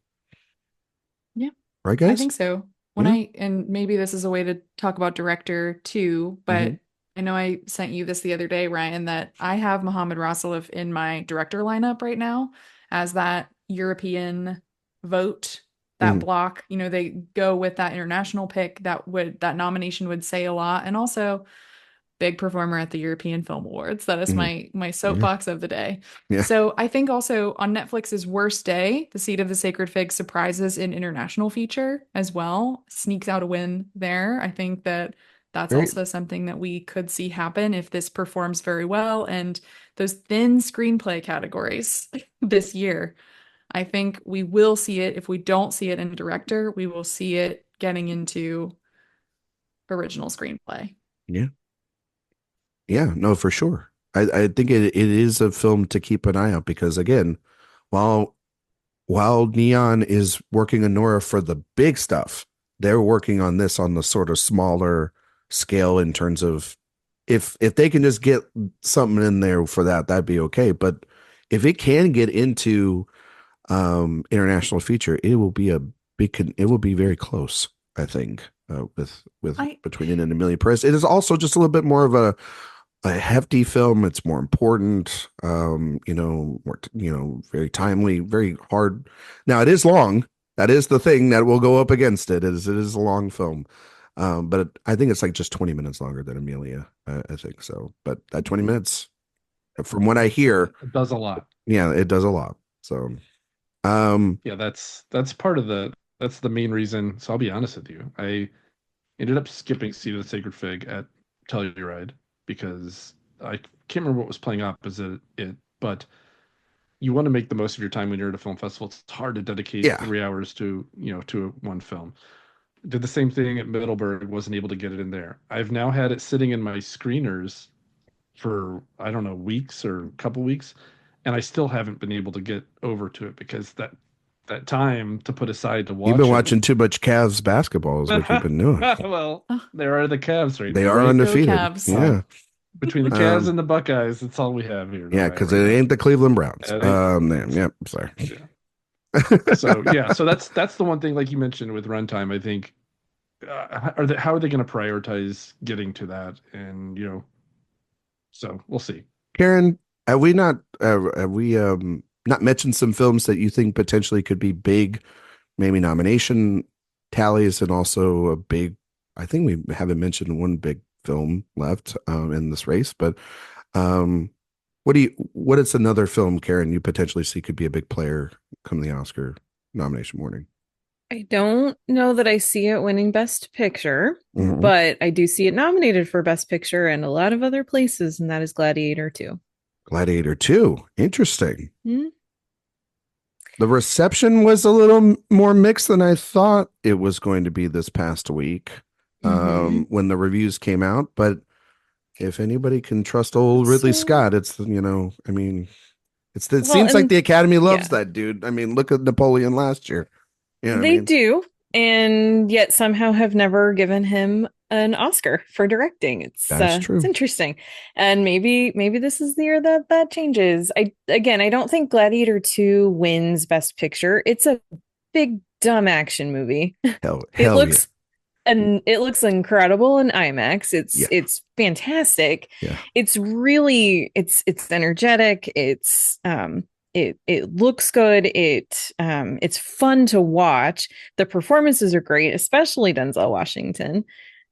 Yeah, Right, I guys? think so. Yeah. And maybe this is a way to talk about director too, Mm-hmm. but I know I sent you this the other day, Ryan, that I have Mohammed Rasulov in my director lineup right now as that European vote, that Mm-hmm. block. They go with that international pick that nomination would say a lot. And also big performer at the European Film Awards. That is Mm-hmm. my Yeah. soapbox of the day. Yeah. So I think also on Netflix's worst day, The Seat of the Sacred Fig surprises in international feature as well, sneaks out a win there. I think that's Great. also something that we could see happen if this performs very well. And those thin screenplay categories this year, I think we will see it. If we don't see it in director, we will see it getting into original screenplay. Yeah. Yeah, no, for sure. I think it is a film to keep an eye out because again, while Neon is working on Nora for the big stuff, they're working on this on the sort of smaller scale in terms of if they can just get something in there for that, that'd be okay. But if it can get into international feature, it will be it will be very close, I think, with between it and Amelia Perez. It is also just a little bit more of a hefty film. It's more important, more, very timely, very hard. Now it is long. That is the thing that will go up against it. It is a long film. But I think it's like just 20 minutes longer than Amelia. I think so. But that 20 minutes, from what I hear, it does a lot. Yeah, it does a lot. So, yeah, that's that's the main reason. So I'll be honest with you. I ended up skipping Seat of the Sacred Fig at Telluride because I can't remember what was playing up as it, but you want to make the most of your time when you're at a film festival. It's hard to dedicate 3 hours to one film. Did the same thing at Middleburg, wasn't able to get it in there. I've now had it sitting in my screeners for, I don't know, weeks or a couple weeks, and I still haven't been able to get over to it because that time to put aside to watch. You've been watching too much Cavs basketball is what you've been doing. Well, there are the Cavs right now. They are undefeated. Yeah. Between the Cavs and the Buckeyes, that's all we have here. Yeah, because it ain't the Cleveland Browns. Yep, sorry. Yeah. So that's the one thing, like you mentioned with runtime. I think how are they going to prioritize getting to that? And so we'll see. Karen, have we not mentioned some films that you think potentially could be big, maybe nomination tallies, and also a big? I think we haven't mentioned one big film left in this race, but what is another film, Karen, you potentially see could be a big player come the Oscar nomination morning? I don't know that I see it winning Best Picture, but I do see it nominated for Best Picture and a lot of other places, and that is Gladiator 2. Gladiator 2. Interesting. Mm-hmm. The reception was a little more mixed than I thought it was going to be this past week when the reviews came out, but if anybody can trust old Ridley Scott, it seems like the Academy loves that dude. I mean, look at Napoleon last year. They do, and yet somehow have never given him an Oscar for directing. It's interesting, and maybe this is the year that changes. I don't think Gladiator 2 wins Best Picture. It's a big dumb action movie. It looks incredible in IMAX. It's fantastic. Yeah. It's really it's energetic. It looks good. It's fun to watch. The performances are great, especially Denzel Washington.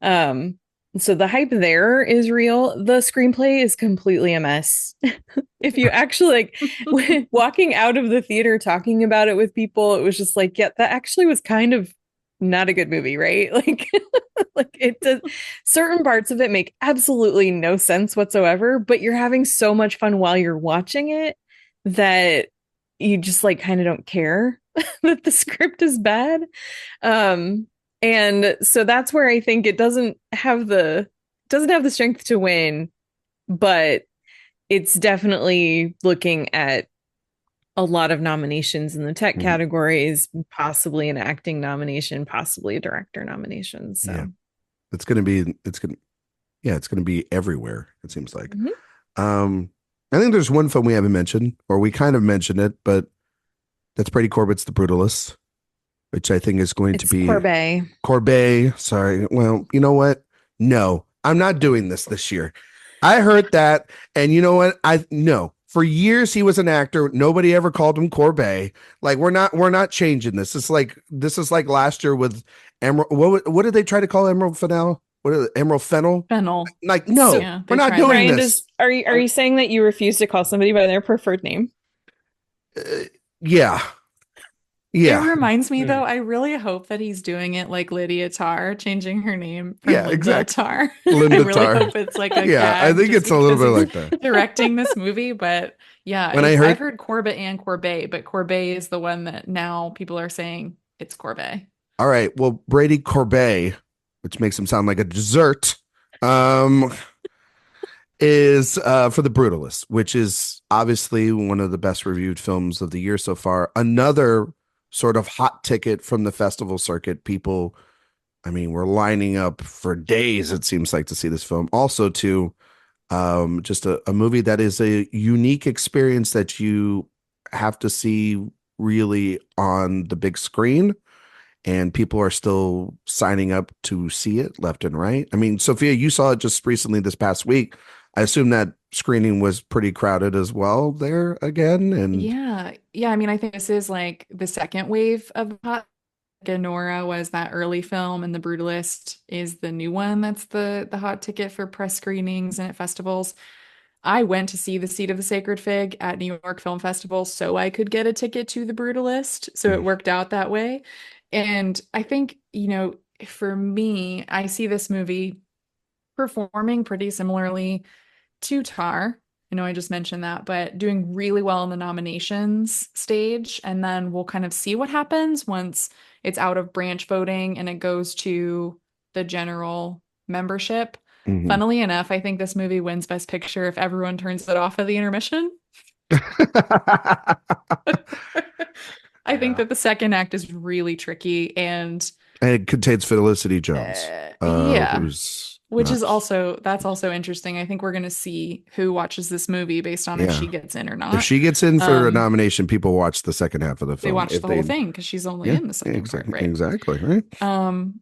So the hype there is real. The screenplay is completely a mess. If you actually walking out of the theater talking about it with people, it was just like, yeah, that actually was kind of not a good movie, right? Like it does. Certain parts of it make absolutely no sense whatsoever, but you're having so much fun while you're watching it that you just kind of don't care that the script is bad. And so that's where I think it doesn't have the strength to win, but it's definitely looking at a lot of nominations in the tech categories, possibly an acting nomination, possibly a director nomination. So yeah. It's going to be everywhere, it seems like. I think there's one film we haven't mentioned, or we kind of mentioned it, but that's Brady Corbett's The Brutalist, which I think is going to be Corbet. Sorry. Well, you know what? No, I'm not doing this year. I heard that, and you know what? For years he was an actor. Nobody ever called him Corbet. Like we're not changing this. This is like last year with Emerald. What did they try to call Emerald Fennell? What is it? Emerald Fennel? Fennel. Like, no, we're not doing Ryan, this. Are you saying that you refuse to call somebody by their preferred name? Yeah. It reminds me, though, I really hope that he's doing it like Lydia Tarr, changing her name from Linda Tarr. Linda I really Tarr. hope it's like a I think it's a little bit like that. Directing this movie, but yeah, I've heard Corbett and Corbet, but Corbet is the one that now people are saying it's Corbet. All right, well, Brady Corbet, which makes him sound like a dessert, is for The Brutalist, which is obviously one of the best reviewed films of the year so far. Another sort of hot ticket from the festival circuit. People, I mean, we're lining up for days, it seems like, to see this film. Also, to just a movie that is a unique experience that you have to see really on the big screen, and people are still signing up to see it left and right. I mean, Sophia, you saw it just recently this past week. I assume that screening was pretty crowded as well there again. And Yeah. Yeah. I mean, I think this is like the second wave of hot. Nora was that early film, and The Brutalist is the new one that's the hot ticket for press screenings and at festivals. I went to see The Seat of the Sacred Fig at New York Film Festival so I could get a ticket to The Brutalist. So it worked out that way. And I think, for me, I see this movie performing pretty similarly to Tar. I know I just mentioned that, but doing really well in the nominations stage. And then we'll kind of see what happens once it's out of branch voting and it goes to the general membership. Funnily enough, I think this movie wins Best Picture if everyone turns it off at the intermission. I think that the second act is really tricky, and it contains Felicity Jones, yeah, who's which is nuts. that's also interesting. I think we're going to see who watches this movie based on if Yeah. she gets in or If not. she gets in for a nomination, people watch the second half of the They film. watch If the whole thing because she's only in the second exactly, part, right? exactly, right.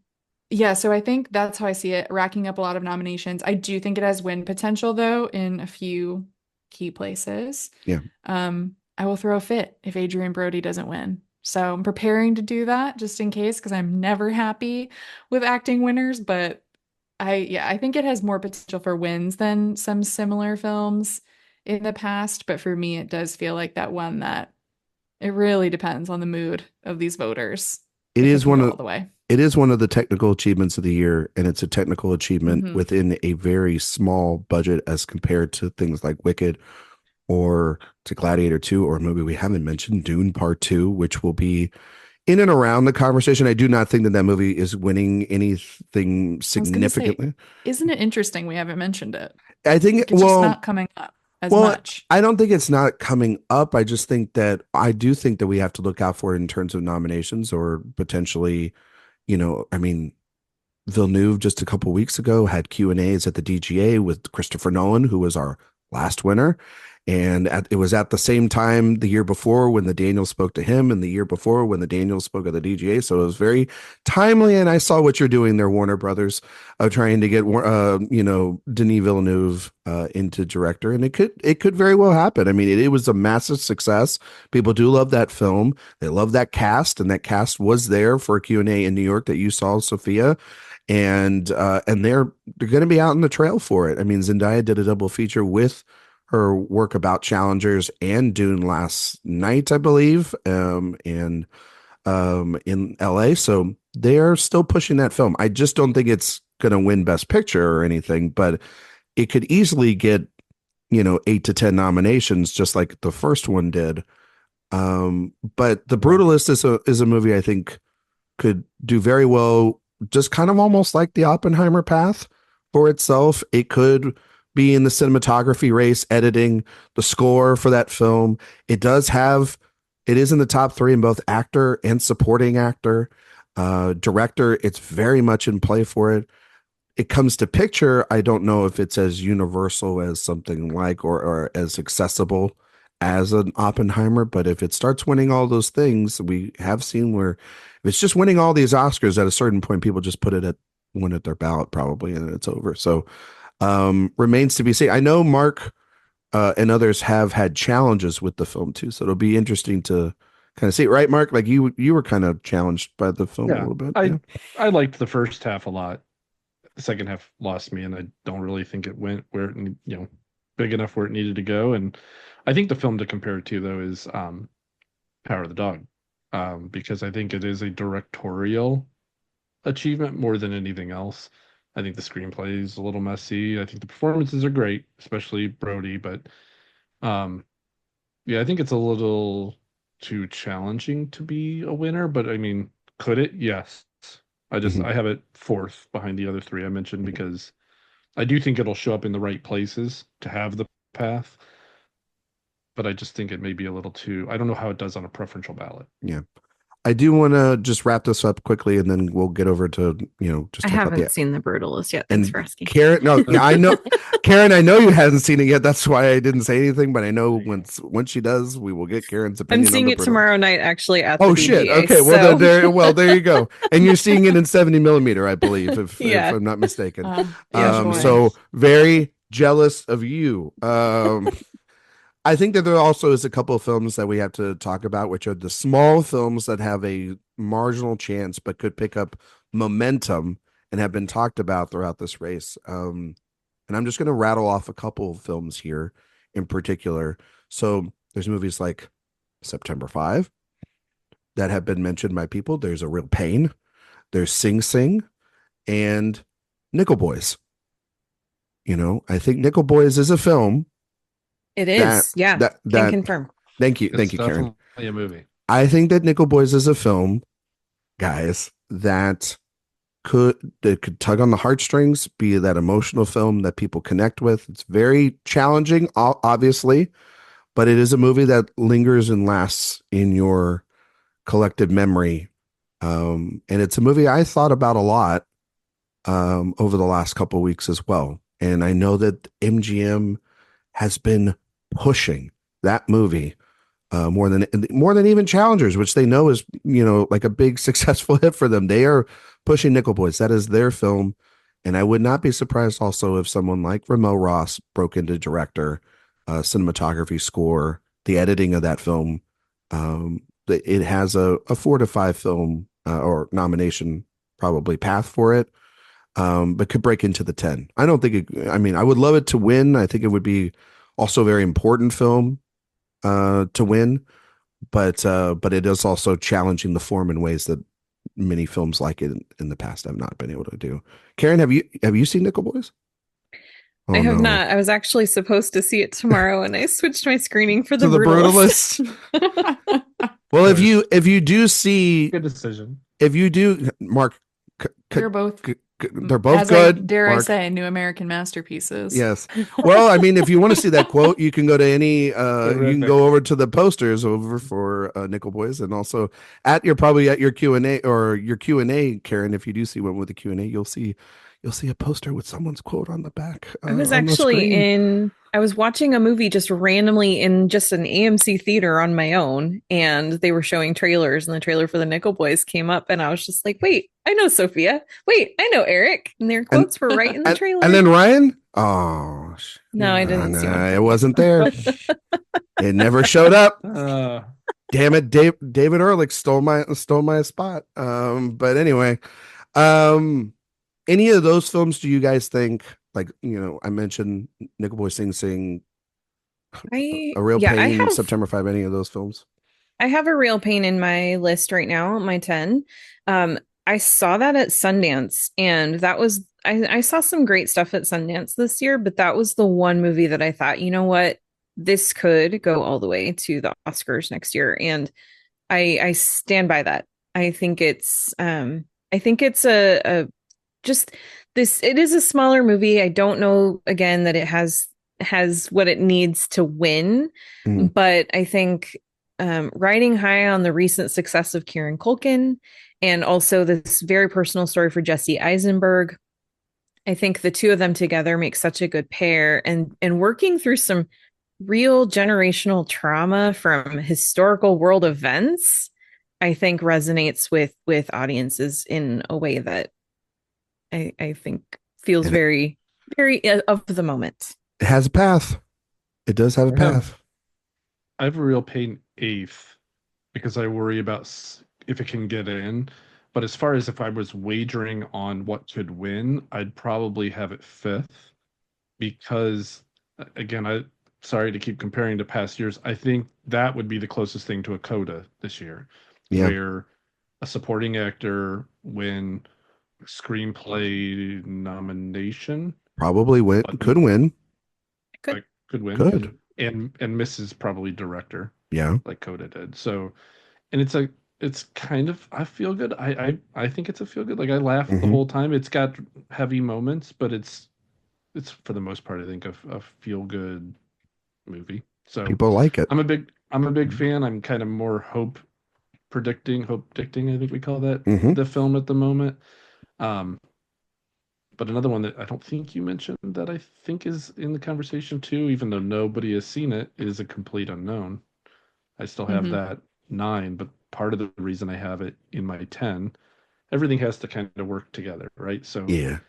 Yeah, so I think that's how I see it, racking up a lot of nominations. I do think it has win potential though in a few key places. Yeah. I will throw a fit if Adrian Brody doesn't win. So I'm preparing to do that just in case, because I'm never happy with acting winners, but I think it has more potential for wins than some similar films in the past, but for me it does feel like that one that it really depends on the mood of these voters It if it is can one go of all the way. it is one of the technical achievements of the year, and it's a technical achievement Mhm. within a very small budget as compared to things like Wicked or to Gladiator 2, or a movie we haven't mentioned, Dune Part 2, which will be in and around the conversation. I do not think that that movie is winning anything I was gonna say, significantly. isn't it interesting we haven't mentioned it? I think, Like it's just not coming up as well, much. I don't think it's not coming up. I just think that I do think that we have to look out for it in terms of nominations or potentially, I mean, Villeneuve just a couple weeks ago had Q&As at the DGA with Christopher Nolan, who was our last winner. And it was at the same time the year before when the Daniels spoke to him, and the year before when the Daniels spoke at the DGA. So it was very timely. And I saw what you're doing there, Warner Brothers, of trying to get Denis Villeneuve into director, and it could very well happen. I mean, it was a massive success. People do love that film. They love that cast, and that cast was there for a Q&A in New York that you saw, Sophia, and they're going to be out in the trail for it. I mean, Zendaya did a double feature with her work about Challengers and Dune last night, I believe, in LA. So they're still pushing that film. I just don't think it's going to win Best Picture or anything, but it could easily get 8 to 10 nominations, just like the first one did. But The Brutalist is a movie I think could do very well, just kind of almost like the Oppenheimer path for itself. It could be in the cinematography race, editing, the score for that film. It is in the top 3 in both actor and supporting actor. Director, it's very much in play for it. It comes to picture, I don't know if it's as universal as something like or as accessible as an Oppenheimer, but if it starts winning all those things, we have seen where if it's just winning all these Oscars, at a certain point, people just put it at one at their ballot probably, and then it's over. So remains to be seen. I know Mark and others have had challenges with the film too, so it'll be interesting to kind of see, right, Mark? Like you were kind of challenged by the film a Yeah, little bit. I liked the first half a lot. The second half lost me, and I don't really think it went where it, big enough where it needed to go. And I think the film to compare it to though is Power of the Dog, because I think it is a directorial achievement more than anything else. I think the screenplay is a little messy. I think the performances are great, especially Brody, but yeah, I think it's a little too challenging to be a winner. But I mean, could it? Yes. I Mhm. have it fourth behind the other 3 I mentioned because I do think it'll show up in the right places to have the path, but I just think it may be a little too. I don't know how it does on a preferential ballot. Yeah. I do want to just wrap this up quickly, and then we'll get over to, just I talk about haven't seen The Brutalist yet. Thanks for asking. Karen, no, yeah, I know, Karen, I know you hadn't seen it yet. That's why I didn't say anything, but I know once she does, we will get Karen's opinion. I'm seeing it tomorrow night, actually, at the Oh, shit. BGA, Okay. Well, there you go. And you're seeing it in 70 millimeter, I believe, if I'm not mistaken. So very jealous of you. I think that there also is a couple of films that we have to talk about, which are the small films that have a marginal chance but could pick up momentum and have been talked about throughout this race. And I'm just going to rattle off a couple of films here in particular. So there's movies like September 5 that have been mentioned by people. There's A Real Pain. There's Sing Sing and Nickel Boys. I think Nickel Boys is a film. It is. Can confirm. Thank you. It's Thank you, Karen. Definitely a movie. I think that Nickel Boys is a film, guys, that could tug on the heartstrings, be that emotional film that people connect with. It's very challenging, obviously, but it is a movie that lingers and lasts in your collective memory. And it's a movie I thought about a lot over the last couple of weeks as well. And I know that MGM has been pushing that movie more than even Challengers, which they know is like a big successful hit for them. They are pushing Nickel Boys. That is their film, and I would not be surprised also if someone like Ramel Ross broke into director, cinematography, score, the editing of that film. It has a 4 to 5 film or nomination probably path for it, but could break into the 10. I don't think I would love it to win. I think it would be also a very important film to win, but it is also challenging the form in ways that many films like it in the past have not been able to do. Karen, have you seen Nickel Boys? Oh, I have not. I was actually supposed to see it tomorrow, and I switched my screening for the Brutalist. Well, if you do see, good decision. If you do, Mark, they're both good. I say, new American masterpieces. Yes. Well, if you want to see that quote, you can go to any. You can go over to the posters over for Nickel Boys, and also probably at your Q&A or your Q&A, Karen. If you do see one with a Q&A, you'll see a poster with someone's quote on the back. I was actually I was watching a movie just randomly in just an AMC theater on my own, and they were showing trailers, and the trailer for the Nickel Boys came up, and I was just like, wait, I know Sophia. Wait, I know Eric. And their quotes were right in the trailer. And then Ryan? Oh, no, I didn't see one. It wasn't there. It never showed up. Damn it, David Ehrlich stole my spot. But anyway, any of those films do you guys think, like, I mentioned Nickel Boy Sing Sing, A Real Pain, September 5, any of those films? I have A Real Pain in my list right now, my 10. I saw that at Sundance, and that was, I saw some great stuff at Sundance this year, but that was the one movie that I thought, you know what, this could go all the way to the Oscars next year. And I stand by that. I think it's it is a smaller movie. I don't know, again, that it has what it needs to win, but I think riding high on the recent success of Kieran Culkin and also this very personal story for Jesse Eisenberg, I think the two of them together make such a good pair, and working through some real generational trauma from historical world events, I think resonates with audiences in a way that I think feels very, very of the moment. It has a path. It does have a path. I have A Real Pain 8th because I worry about if it can get in. But as far as if I was wagering on what could win, I'd probably have it 5th because, again, sorry to keep comparing to past years. I think that would be the closest thing to a coda this year, where a supporting actor win screenplay nomination probably could win. Could win. Good. And misses probably director. Yeah. Like Coda did. So, and it's kind of, I feel good. I think it's a feel good. Like I laughed the whole time. It's got heavy moments, but it's it's for the most part, I think, a feel good movie. So People like it. I'm a big fan. I'm kind of more hope predicting, I think we call that Mhm. the film at the moment. Um, but another one that I don't think you mentioned that I think is in the conversation too, even though nobody has seen it, is A Complete Unknown. I still have Mhm. that 9, but part of the reason I have it in my 10, everything has to kind of work together, right? So Yeah,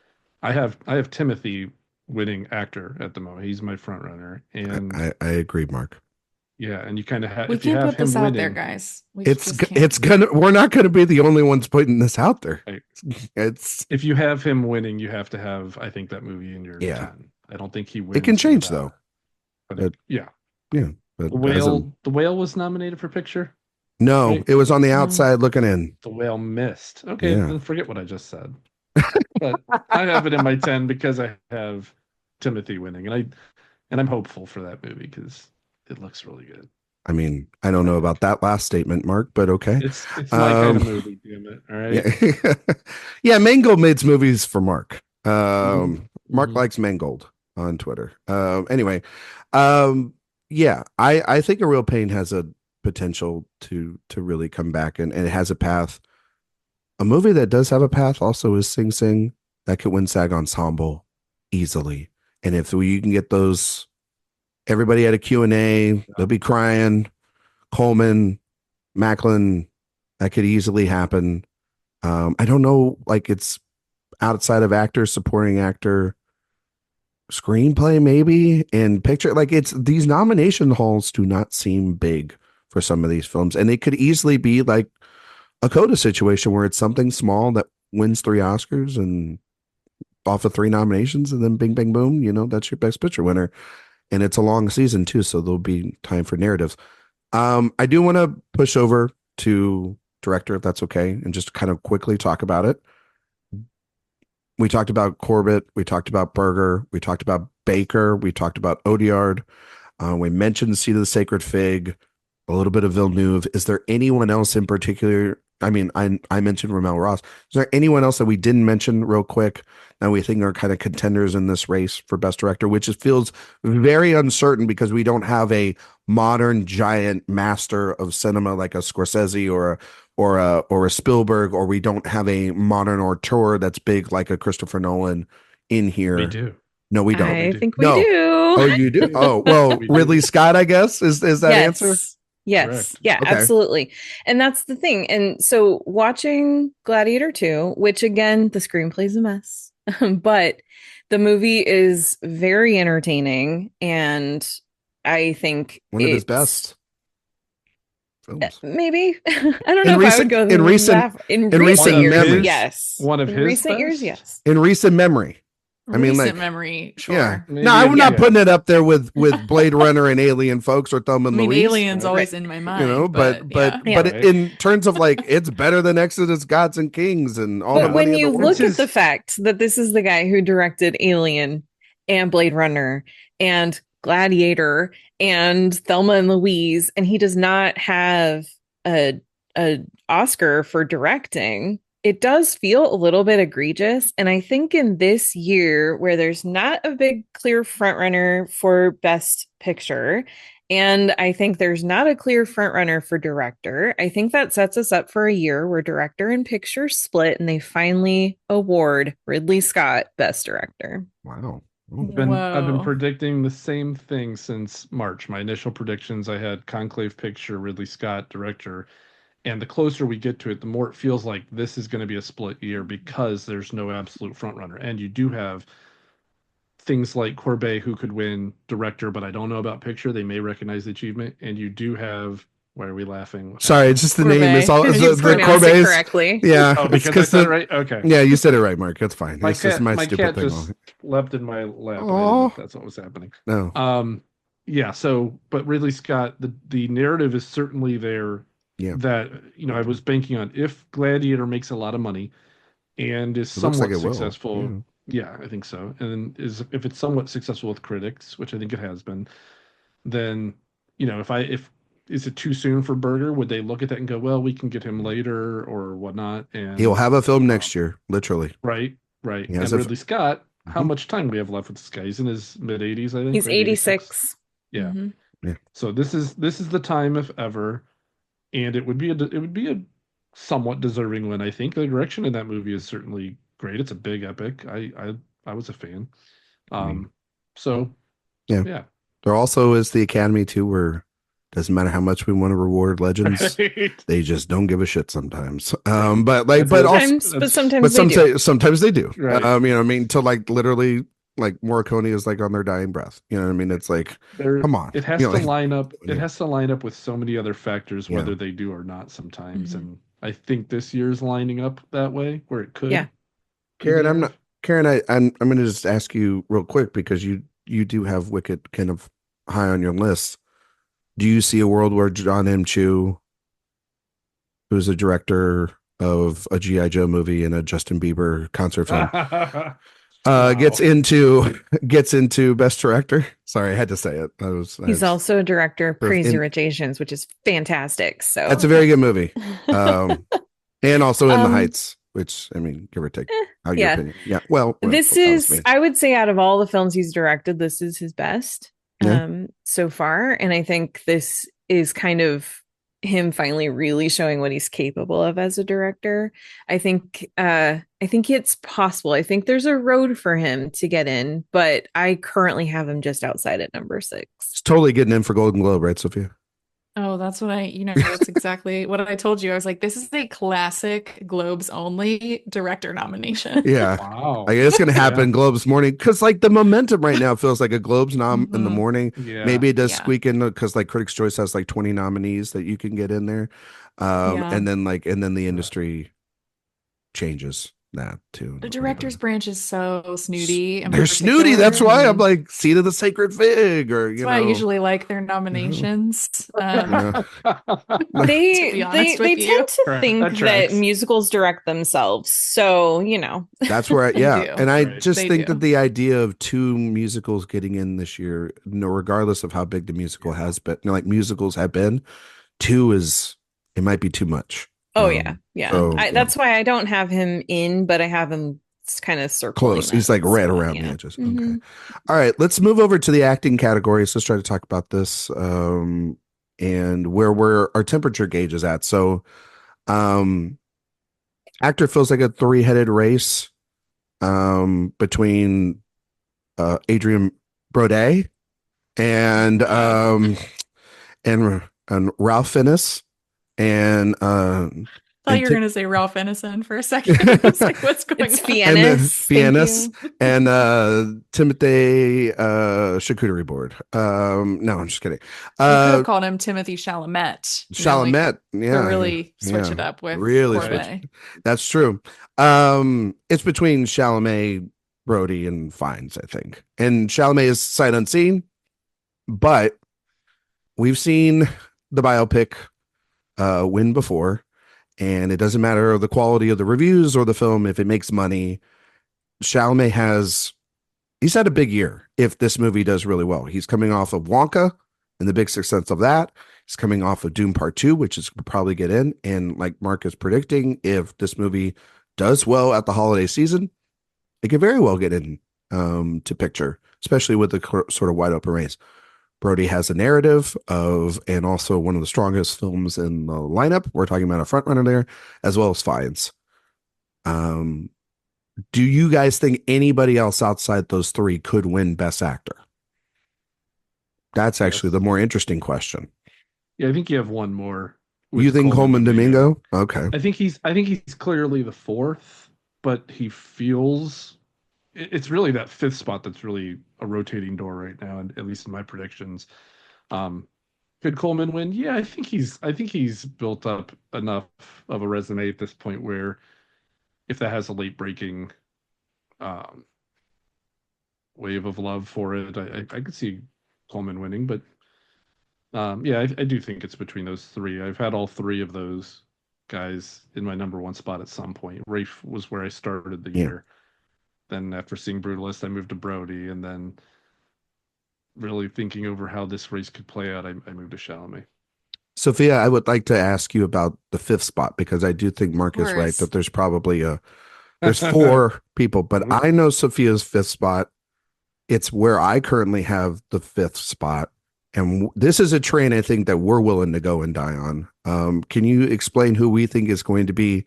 I have Timothy winning actor at the moment. He's my front runner, and I agree, Mark. yeah, and you kind of have We if you can't have put this him out there, winning, guys. We It's just g- can't. it's gonna. We're not gonna be the only ones putting this out there. right? It's If you have him winning, you have to have, I think, that movie in your yeah. 10. I don't think he It can wins change without. though. But But yeah, yeah, but the as a whale was nominated for picture, no, right? it was on the No. outside looking in. The whale missed. Okay, Yeah. then forget what I just said. But I have it in my 10 because I have Timothy winning, and I'm hopeful for that movie because it looks really good. I mean, I don't know about that last statement, Mark, but okay. It's my kind of Um, movie, damn it. All right. yeah, yeah. Mangold made movies for Mark. Mark Mhm. likes Mangold on Twitter. Anyway, um, yeah, I think A Real Pain has a potential to really come back, and it has a path. A movie that does have a path also is Sing Sing. That could win SAG Ensemble easily. And if you can get those, everybody at a Q&A, they'll be crying. Coleman, Macklin, that could easily happen. I don't know, like it's outside of actor, supporting actor, screenplay maybe, and picture. Like it's these nomination halls do not seem big for some of these films, and it could easily be like a Coda situation where it's something small that wins 3 Oscars and off of 3 nominations, and then bing, bang, boom, that's your best picture winner. And it's a long season too, so there'll be time for narratives. I do want to push over to director, if that's okay, and just kind of quickly talk about it. We talked about Corbett, we talked about Berger, we talked about Baker, we talked about Odiard. We mentioned Seed of the Sacred Fig, a little bit of Villeneuve. Is there anyone else in particular? I mean, I mentioned Ramel Ross. Is there anyone else that we didn't mention real quick that we think are kind of contenders in this race for Best Director, which feels very uncertain because we don't have a modern giant master of cinema like a Scorsese or a Spielberg, or we don't have a modern auteur that's big like a Christopher Nolan in here. We do. No, we don't. I do. think we No. do. Oh, you do? Oh, well, We do. Ridley Scott, I guess, is that Yes. answer? Yes. Correct. Yeah, Okay. absolutely. And that's the thing. And so watching Gladiator 2, which again, the screenplay's a mess, but the movie is very entertaining. And I think One of his it's best films. maybe. I don't In know if I recent- would go in recent- that- in in recent recent years, memory. yes. One of In his recent years, best? yes. In recent memory. I mean, Recent like, memory, sure. Yeah. Maybe No, I'm not yeah. putting it up there with Blade Runner and Alien folks or Thelma I and mean, Louise. Aliens Right. always in my mind, but yeah. Yeah. but in terms of like it's better than Exodus, Gods and Kings and all the But money when in you the look world. at the fact that this is the guy who directed Alien and Blade Runner and Gladiator and Thelma and Louise, and he does not have a Oscar for directing, it does feel a little bit egregious. And I think in this year where there's not a big clear frontrunner for Best Picture, and I think there's not a clear frontrunner for director, I think that sets us up for a year where director and picture split and they finally award Ridley Scott Best Director. Wow. I've been Whoa. predicting the same thing since March. My initial predictions, I had Conclave Picture, Ridley Scott director, and the closer we get to it, the more it feels like this is going to be a split year because there's no absolute frontrunner. And you do have things like Courbet who could win director, but I don't know about picture. They may recognize the achievement. And you do have, why are we laughing? Sorry, it's just the Courbet. name. It's all You the pronounced it Courbets. correctly. Yeah. Oh, it's because I said the- it right? Okay. Yeah, you said it right, Mark. That's fine. My It's just my stupid cat thing. just leapt in my lap. And I didn't Aw. know if that's what was happening. No. Yeah, so but Ridley Scott, the narrative is certainly there. Yeah. That I was banking on if Gladiator makes a lot of money and is It looks like somewhat it will. successful. Yeah, I think so. And if it's somewhat successful with critics, which I think it has been, then if is it too soon for Berger? Would they look at that and go, well, we can get him later or whatnot? And He'll have a film next year, literally. right. He And has a- Ridley Scott, how much time we have left with this guy. He's in his mid-80s, I think. He's right? 86. Yeah. Mhm. Yeah. So this is the time, if ever, and it would be a somewhat deserving win. I think the direction in that movie is certainly great. It's a big epic. I was a fan. So Yeah. yeah. There also is the Academy too, where doesn't matter how much we want to reward legends, Right. they just don't give a shit sometimes. Right. But like, That's but also, Sometimes they do. sometimes they do. Right. You know what I mean? To like literally, like Morricone is like on their dying breath. You know what I mean? It's like, come on. It has You know, to like, line up. It has to line up with so many other factors, Yeah. whether they do or not sometimes. Mhm. And I think this year's lining up that way, where it could. Yeah. Karen, I'm going to just ask you real quick, because you do have Wicked kind of high on your list. Do you see a world where John M. Chu, who's a director of a G.I. Joe movie and a Justin Bieber concert film, Wow. gets into Best Director? Sorry, I had to say it. He's also a director of Crazy in- Rich Asians, which is fantastic. So That's a very good movie. And also In the Um, Heights, which, I mean, give or take. How your yeah. opinion? Yeah. Well, this that was is, me. I would say, out of all the films he's directed, this is his best Yeah. so far. And I think this is kind of him finally really showing what he's capable of as a director. I think it's possible. I think there's a road for him to get in, but I currently have him just outside at number 6. It's totally getting in for Golden Globe, right, Sophia? Oh, that's what that's exactly what I told you. I was like, this is a classic Globes only director nomination. Yeah. Wow. Like, it's going to happen Yeah. Globes morning, because like the momentum right now feels like a Globes nom in the Mhm. morning. Yeah. Maybe it does Yeah. squeak in because like Critics' Choice has like 20 nominees that you can get in there. Yeah. And then the industry changes that too. The director's branch is so snooty. in They're snooty. particular. That's why I'm Mhm. like Seat of the Sacred Fig, or That's why I usually like their nominations. Yeah. They To be honest they with you. tend to Right, think that that tracks. musicals direct themselves. So, That's where They yeah. do. And I Right. just They think do. that the idea of 2 musicals getting in this year, regardless of how big the musical has been, like musicals have been, 2 it might be too much. Oh yeah. Yeah. so, That's why I don't have him in, but I have him kind of circling close. He's that like right spot, around yeah. the edges. Mhm. Okay. All right, let's move over to the acting categories. Let's try to talk about this and where our temperature gauge is at. So actor feels like a 3-headed race between Adrian Brody and Ralph Fiennes and thought you were going to say Ralph Ineson for a second. I was like, what's going It's on? Fiennes. Fiennes Thank you. and Timothy charcuterie board. No, I'm just kidding. You could have called him Timothy Chalamet. Chalamet, yeah, To really switch yeah. it up with Really Courtney. That's true. It's between Chalamet, Brody, and Fiennes, I think. And Chalamet is sight unseen, but we've seen the biopic win before, and it doesn't matter the quality of the reviews or the film. If it makes money, Chalamet he's had a big year if this movie does really well. He's coming off of Wonka and the big success of that. He's coming off of Doom Part 2, which is probably get in. And like Mark is predicting, if this movie does well at the holiday season, it could very well get in to picture, especially with the sort of wide open race. Brody has a narrative and also one of the strongest films in the lineup. We're talking about a front runner there, as well as Fiennes. Do you guys think anybody else outside those 3 could win Best Actor? That's actually the more interesting question. Yeah, I think you have one more. with You think Coleman Domingo? Okay. I think he's clearly the 4th, but he feels it's really that 5th spot that's really a rotating door right now, and at least in my predictions. Could Coleman win? Yeah, I think he's built up enough of a resume at this point where if that has a late breaking wave of love for it, I could see Coleman winning. But yeah, I do think it's between those 3. I've had all 3 of those guys in my number 1 spot at some point. Rafe was where I started the year. Then after seeing Brutalist, I moved to Brody, and then really thinking over how this race could play out, I moved to Chalamet. Sophia, I would like to ask you about the 5th spot, because I do think Mark is right course. that there's probably a There's 4 people, but I know Sophia's 5th spot. It's where I currently have the 5th spot. And this is a train I think that we're willing to go and die on. Can you explain who we think is going to be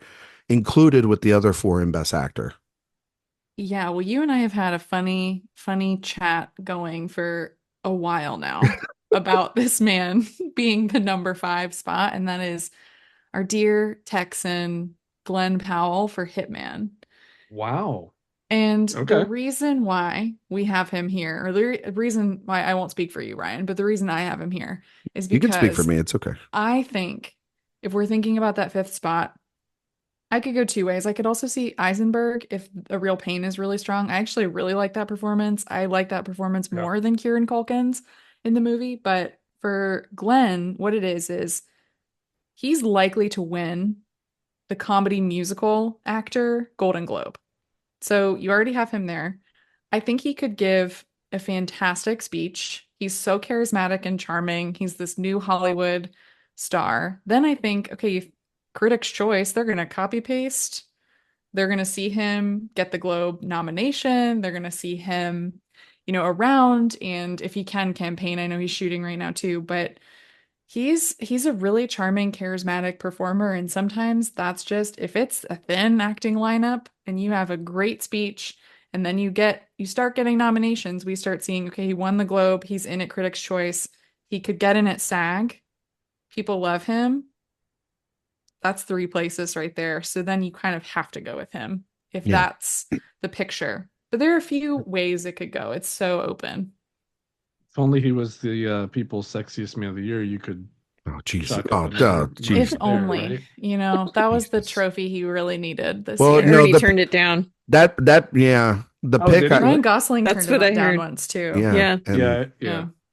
included with the other 4 in Best Actor? Yeah, well, you and I have had a funny chat going for a while now about this man being the number 5 spot, and that is our dear Texan Glenn Powell for Hitman. Wow. And Okay. the reason why we have him here, or the reason why I won't speak for you, Ryan, but the reason I have him here is You because can speak for me. It's okay. I think if we're thinking about that 5th spot, I could go 2 ways. I could also see Eisenberg if A Real Pain is really strong. I actually really like that performance. I like that performance more than Kieran Culkin's in the movie. But for Glenn, what it is he's likely to win the comedy musical actor Golden Globe. So you already have him there. I think he could give a fantastic speech. He's so charismatic and charming. He's this new Hollywood star. Then I think, okay, Critics' Choice, they're going to copy paste. They're going to see him get the Globe nomination. They're going to see him, around. And if he can campaign, I know he's shooting right now too, but he's a really charming, charismatic performer. And sometimes that's just, if it's a thin acting lineup and you have a great speech and then you start getting nominations, we start seeing, okay, he won the Globe. He's in at Critics' Choice. He could get in at SAG. People love him. That's 3 places right there. So then you kind of have to go with him if that's the picture. But there are a few ways it could go. It's so open. If only he was the People's Sexiest Man of the Year, you could. Oh, Jesus. If only, right? That was the trophy he really needed this He year. already turned it down. The pick. Ryan Gosling That's turned what it I heard. down once too. Yeah.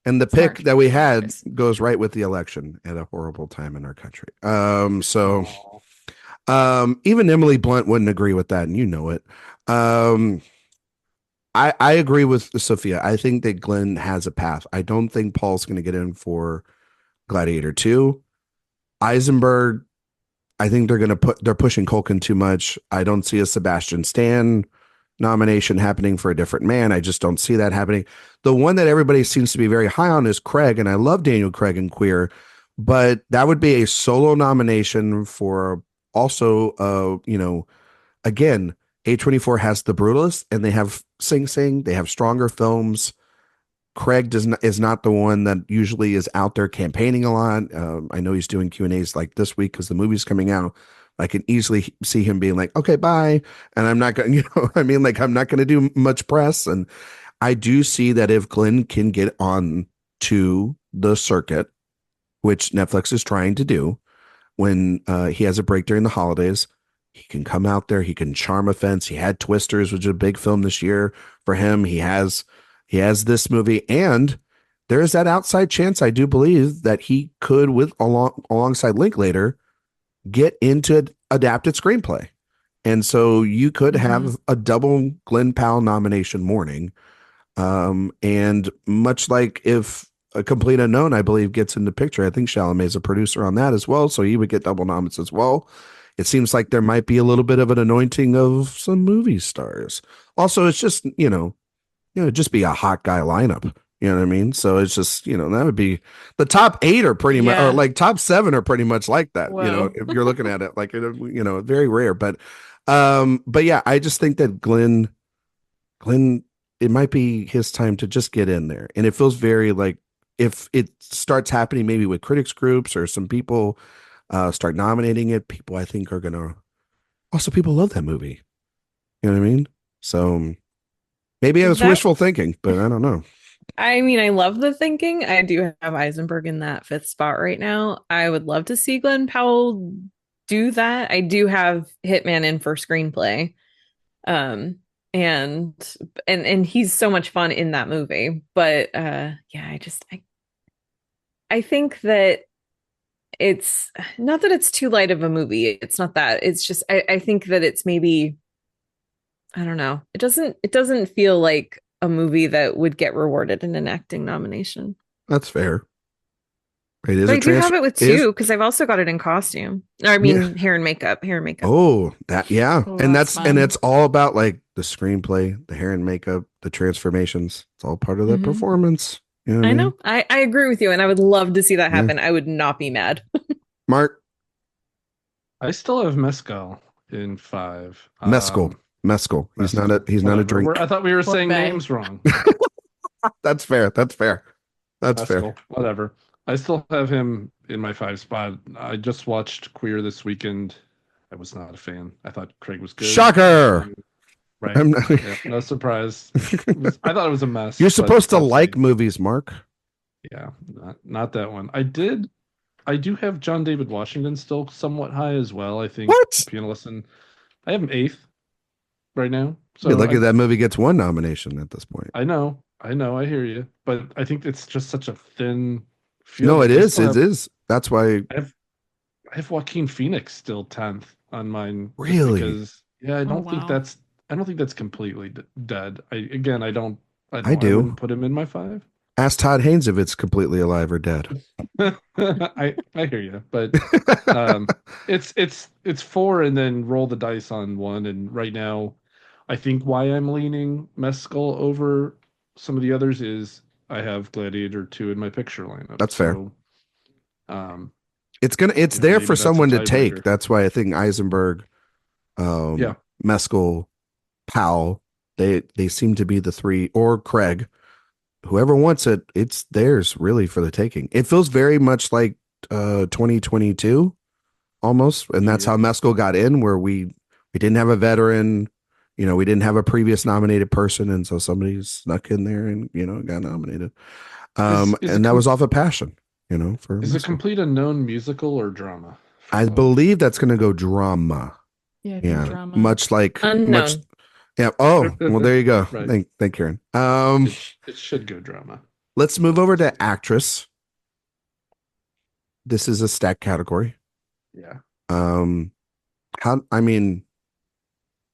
And the Smart. pick that we had Nice. goes right with the election at a horrible time in our country. Even Emily Blunt wouldn't agree with that, and you know it. I agree with Sophia. I think that Glenn has a path. I don't think Paul's going to get in for Gladiator 2. Eisenberg, I think they're pushing Culkin too much. I don't see a Sebastian Stan nomination happening for A Different Man. I just don't see that happening. The one that everybody seems to be very high on is Craig, and I love Daniel Craig in Queer, but that would be a solo nomination for also, again, A24 has The Brutalist, and they have Sing Sing. They have stronger films. Craig is not the one that usually is out there campaigning a lot. I know he's doing Q&As like this week because the movie's coming out. I can easily see him being like, okay, bye. And I'm not going to, I'm not going to do much press. And I do see that if Glenn can get on to the circuit, which Netflix is trying to do, when he has a break during the holidays, he can come out there. He can charm a fence. He had Twisters, which is a big film this year for him. He has this movie, and there is that outside chance, I do believe, that he could, alongside Linklater, get into adapted screenplay. And so you could have a double Glenn Powell nomination morning. And much like if A Complete Unknown, I believe, gets in the picture, I think Chalamet is a producer on that as well. So he would get double nominations as well. It seems like there might be a little bit of an anointing of some movie stars. Also, it's just, just be a hot guy lineup. You know what I mean? So it's just, that would be the top 8 are pretty much, or like top 7 are pretty much like that. Whoa. If you're looking at it, like, very rare. But yeah, I just think that Glenn, it might be his time to just get in there. And it feels very like if it starts happening, maybe with critics groups or some people start nominating it, people I think are gonna. Also, people love that movie. You know what I mean? So maybe it was wishful thinking, but I don't know. I mean, I love the thinking. I do have Eisenberg in that 5th spot right now. I would love to see Glenn Powell do that. I do have Hitman in for screenplay. And he's so much fun in that movie. But I think that it's not that it's too light of a movie. It's not that. It's just I think that it's maybe, I don't know. It doesn't feel like a movie that would get rewarded in an acting nomination. That's fair. It is But a I do have it with is- two because I've also got it in costume. Or I mean, hair and makeup. Oh, yeah. Oh, And that's fun. it's all about like the screenplay, the hair and makeup, the transformations. It's all part of the performance. You know what I mean? know. I agree with you, and I would love to see that happen. I would not be mad. Mark, I still have mezcal in 5. Mezcal. He's not a Whatever. drink. I thought we were saying Bay. names wrong. That's fair. That's fair. Mezcal, whatever. I still have him in my 5 spot. I just watched Queer this weekend. I was not a fan. I thought Craig was good. Shocker. Right. I'm not- Yeah, no surprise. I thought it was a mess. You're but supposed to that's like me. movies, Mark. Yeah, not that one. I do have John David Washington still somewhat high as well. I think What? Piano Lesson. I have him 8th right now. Be lucky I, that movie gets one nomination at this point. I know, I hear you, but I think it's just such a thin field. No, it I is. still It have- is. That's why. I have Joaquin Phoenix still 10th on mine. just Really? Because I don't think wow. that's completely dead. I don't I do. wouldn't put him in my 5. Ask Todd Haynes if it's completely alive or dead. I hear you, but it's 4 and then roll the dice on 1. And right now, I think why I'm leaning Mescal over some of the others is I have Gladiator 2 in my picture lineup. That's fair. So, It's there maybe for that's a someone to take. tiebreaker. That's why I think Eisenberg, Yeah. Mescal, Powell, they seem to be the 3, or Craig. Whoever wants it, it's theirs really for the taking. It feels very much like 2022 almost, and that's Yeah. how Mescal got in, where we didn't have a veteran, we didn't have a previous nominated person, and so somebody snuck in there and got nominated. Is And that was off of passion, for Is it Mescal. complete unknown musical or drama? I believe that's going to go drama. Yeah, I think Yeah, drama. much like Unknown. Yeah. Oh, well, there you go. Right. Thank Karen. It should go drama. Let's move over to actress. This is a stack category. Yeah.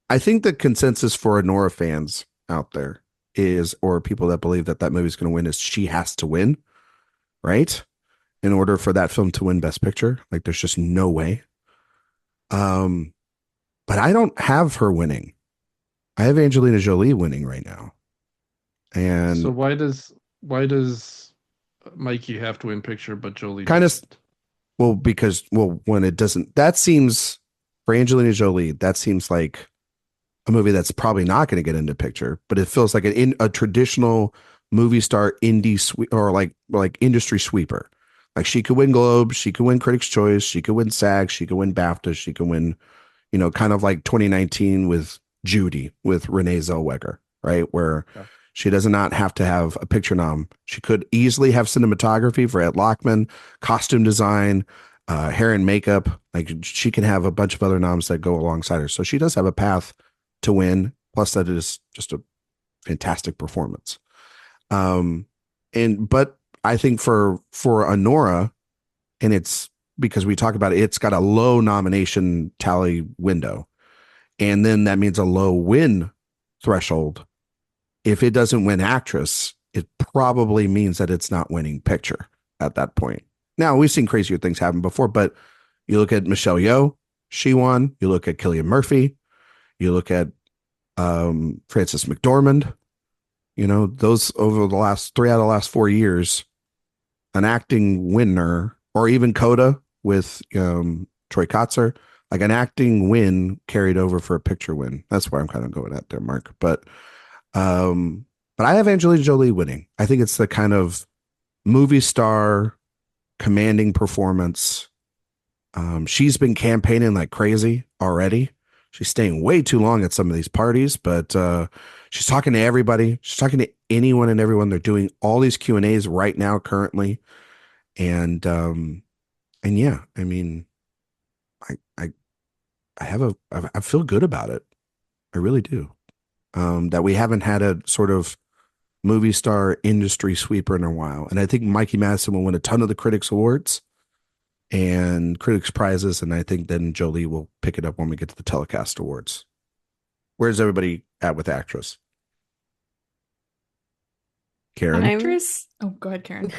I think the consensus for Anora fans out there is, or people that believe that movie is going to win, is she has to win, right? In order for that film to win Best Picture, like there's just no way. But I don't have her winning. I have Angelina Jolie winning right now. And So why does Mikey have to win picture, but Jolie Kind of- doesn't? because when it doesn't, that seems, for Angelina Jolie, that seems like a movie that's probably not going to get into picture, but it feels like a traditional movie star indie or like industry sweeper. Like she could win Globes, she could win Critics' Choice, she could win SAG, she could win BAFTA, she could win, kind of like 2019 with Judy with Renee Zellweger, right? Where she does not have to have a picture nom. She could easily have cinematography for Ed Lockman, costume design, hair and makeup. Like she can have a bunch of other noms that go alongside her. So she does have a path to win. Plus that is just a fantastic performance. But I think for Anora, and it's because we talk about it, it's got a low nomination tally window. And then that means a low win threshold. If it doesn't win actress, it probably means that it's not winning picture at that point. Now, we've seen crazier things happen before, but you look at Michelle Yeoh, she won. You look at Cillian Murphy. You look at Frances McDormand. Those over the last 3 out of the last 4 years, an acting winner, or even Coda with Troy Kotzer, like an acting win carried over for a picture win. That's where I'm kind of going at there, Mark. But I have Angelina Jolie winning. I think it's the kind of movie star commanding performance. She's been campaigning like crazy already. She's staying way too long at some of these parties, but she's talking to everybody. She's talking to anyone and everyone. They're doing all these Q&As right now currently. And yeah, I mean, I feel good about it. I really do. That we haven't had a sort of movie star industry sweeper in a while. And I think Mikey Madison will win a ton of the Critics Awards and Critics Prizes. And I think then Jolie will pick it up when we get to the Telecast Awards. Where's everybody at with actress? Karen? I'm- Actress? Oh, go ahead, Karen.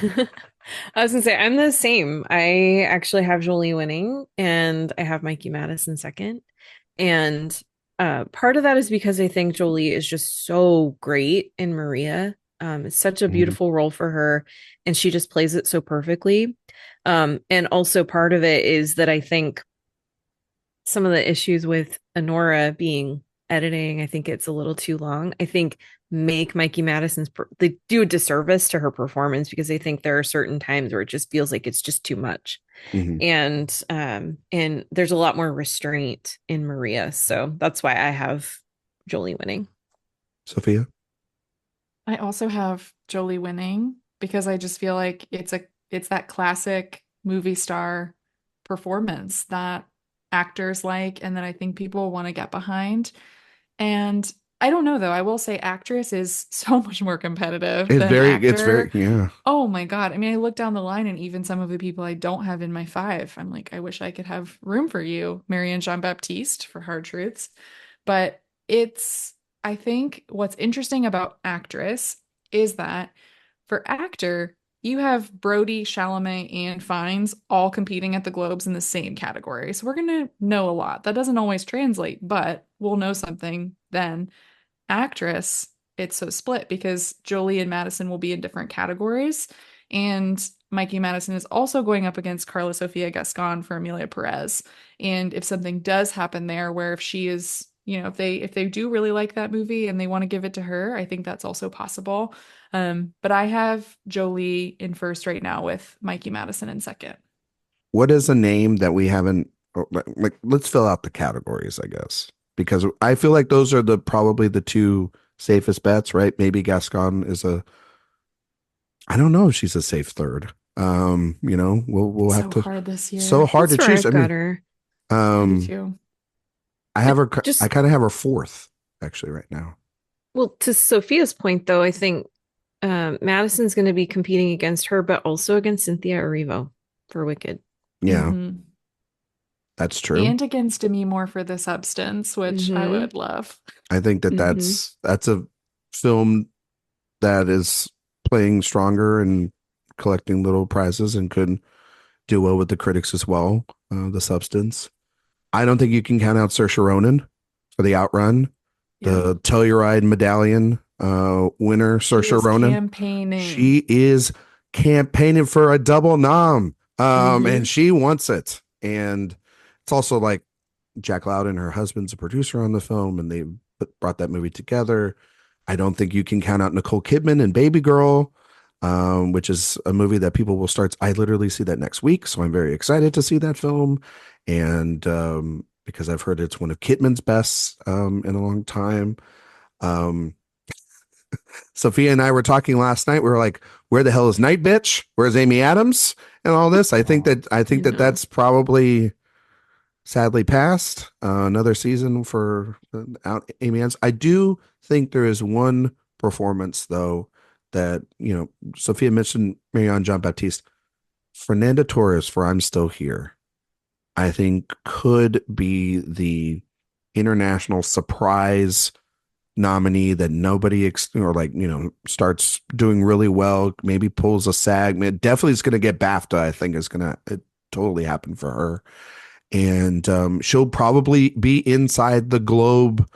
I was gonna say I'm the same. I actually have Jolie winning, and I have Mikey Madison second. And part of that is because I think Jolie is just so great in Maria. It's such a Mhm. beautiful role for her, and she just plays it so perfectly. And also part of it is that I think some of the issues with Honora being editing, I think it's a little too long. I think make Mikey Madison's they do a disservice to her performance because I think there are certain times where it just feels like it's just too much. Mhm. And there's a lot more restraint in Maria. So that's why I have Jolie winning. Sophia? I also have Jolie winning because I just feel like it's that classic movie star performance that actors like and that I think people want to get behind. And I don't know though, I will say actress is so much more competitive than It's very, actor. yeah. Oh my God. I mean, I look down the line and even some of the people I don't have in my five, I'm like, I wish I could have room for you, Marianne Jean-Baptiste for Hard Truths. But it's, I think what's interesting about actress is that for actor, you have Brody, Chalamet, and Fiennes all competing at the Globes in the same category. So we're going to know a lot. That doesn't always translate, but we'll know something then. Actress, it's so split because Jolie and Madison will be in different categories. And Mikey Madison is also going up against Carla Sofia Gascon for Amelia Perez. And if something does happen there, where if she is, if they do really like that movie and they want to give it to her, I think that's also possible. But I have Jolie in first right now with Mikey Madison in second. What is a name that we haven't like let's fill out the categories, I guess. Because I feel like those are the probably the two safest bets, right? Maybe Gascon is a I don't know if she's a safe third. We'll have So to hard this so year. hard to That's where choose. I've I got mean, her. I do um too. I Just kind of have her fourth actually right now. well, to Sophia's point, though, I think Madison's going to be competing against her, but also against Cynthia Erivo for Wicked. Yeah, Mm-hmm. that's true. And against Demi Moore for The Substance, which I Mm-hmm. would love. I think that Mm-hmm. that's a film that is playing stronger and collecting little prizes and could do well with the critics as well. The Substance. I don't think you can count out Saoirse Ronan for the Outrun, Yeah. the Telluride Medallion winner, She Saoirse is Ronan. campaigning. She is campaigning for a double nom, and Mm-hmm. she wants it. And it's also like Jack Loud and her husband's a producer on the film, and they brought that movie together. I don't think you can count out Nicole Kidman and Baby Girl, which is a movie that people will start. I literally see that next week, so I'm very excited to see that film, and because I've heard it's one of Kidman's best in a long time. Um, Sophia and I were talking last night. We were like, "Where the hell is Night Bitch? Where's Amy Adams and all this?" I I think that know. that's probably sadly passed. Another season for out Amy Adams. I do think there is one performance though that Sophia mentioned Marianne John Baptiste. Fernanda Torres for I'm Still Here. I think could be the international surprise nominee that nobody or starts doing really well, maybe pulls a SAG. Definitely is going to get BAFTA. I think is going to totally happen for her, and she'll probably be inside the Globe.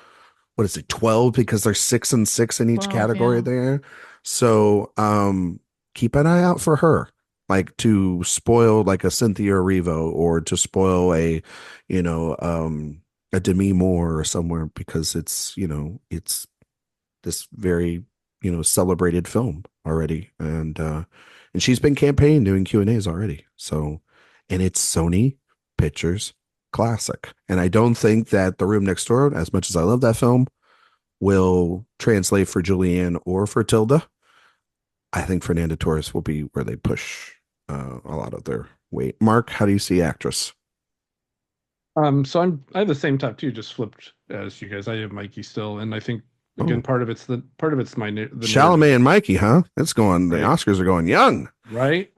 What is it, 12? Because there's 6 and 6 in each 12, category yeah. there. So keep an eye out for her, like to spoil like a Cynthia Erivo or to spoil a Demi Moore or somewhere because it's this very celebrated film already, and she's been campaigning doing Q&As already. So, and it's Sony Pictures classic, and I don't think that The Room Next Door, as much as I love that film, will translate for Julianne or for Tilda. I think Fernanda Torres will be where they push a lot of their weight. Mark, how do you see actress? I have the same top two, just flipped as you guys. I have Mikey still, and I think Oh, again part of it's the narrative, Chalamet and Mikey, huh? It's going. The right? Oscars are going young. Right.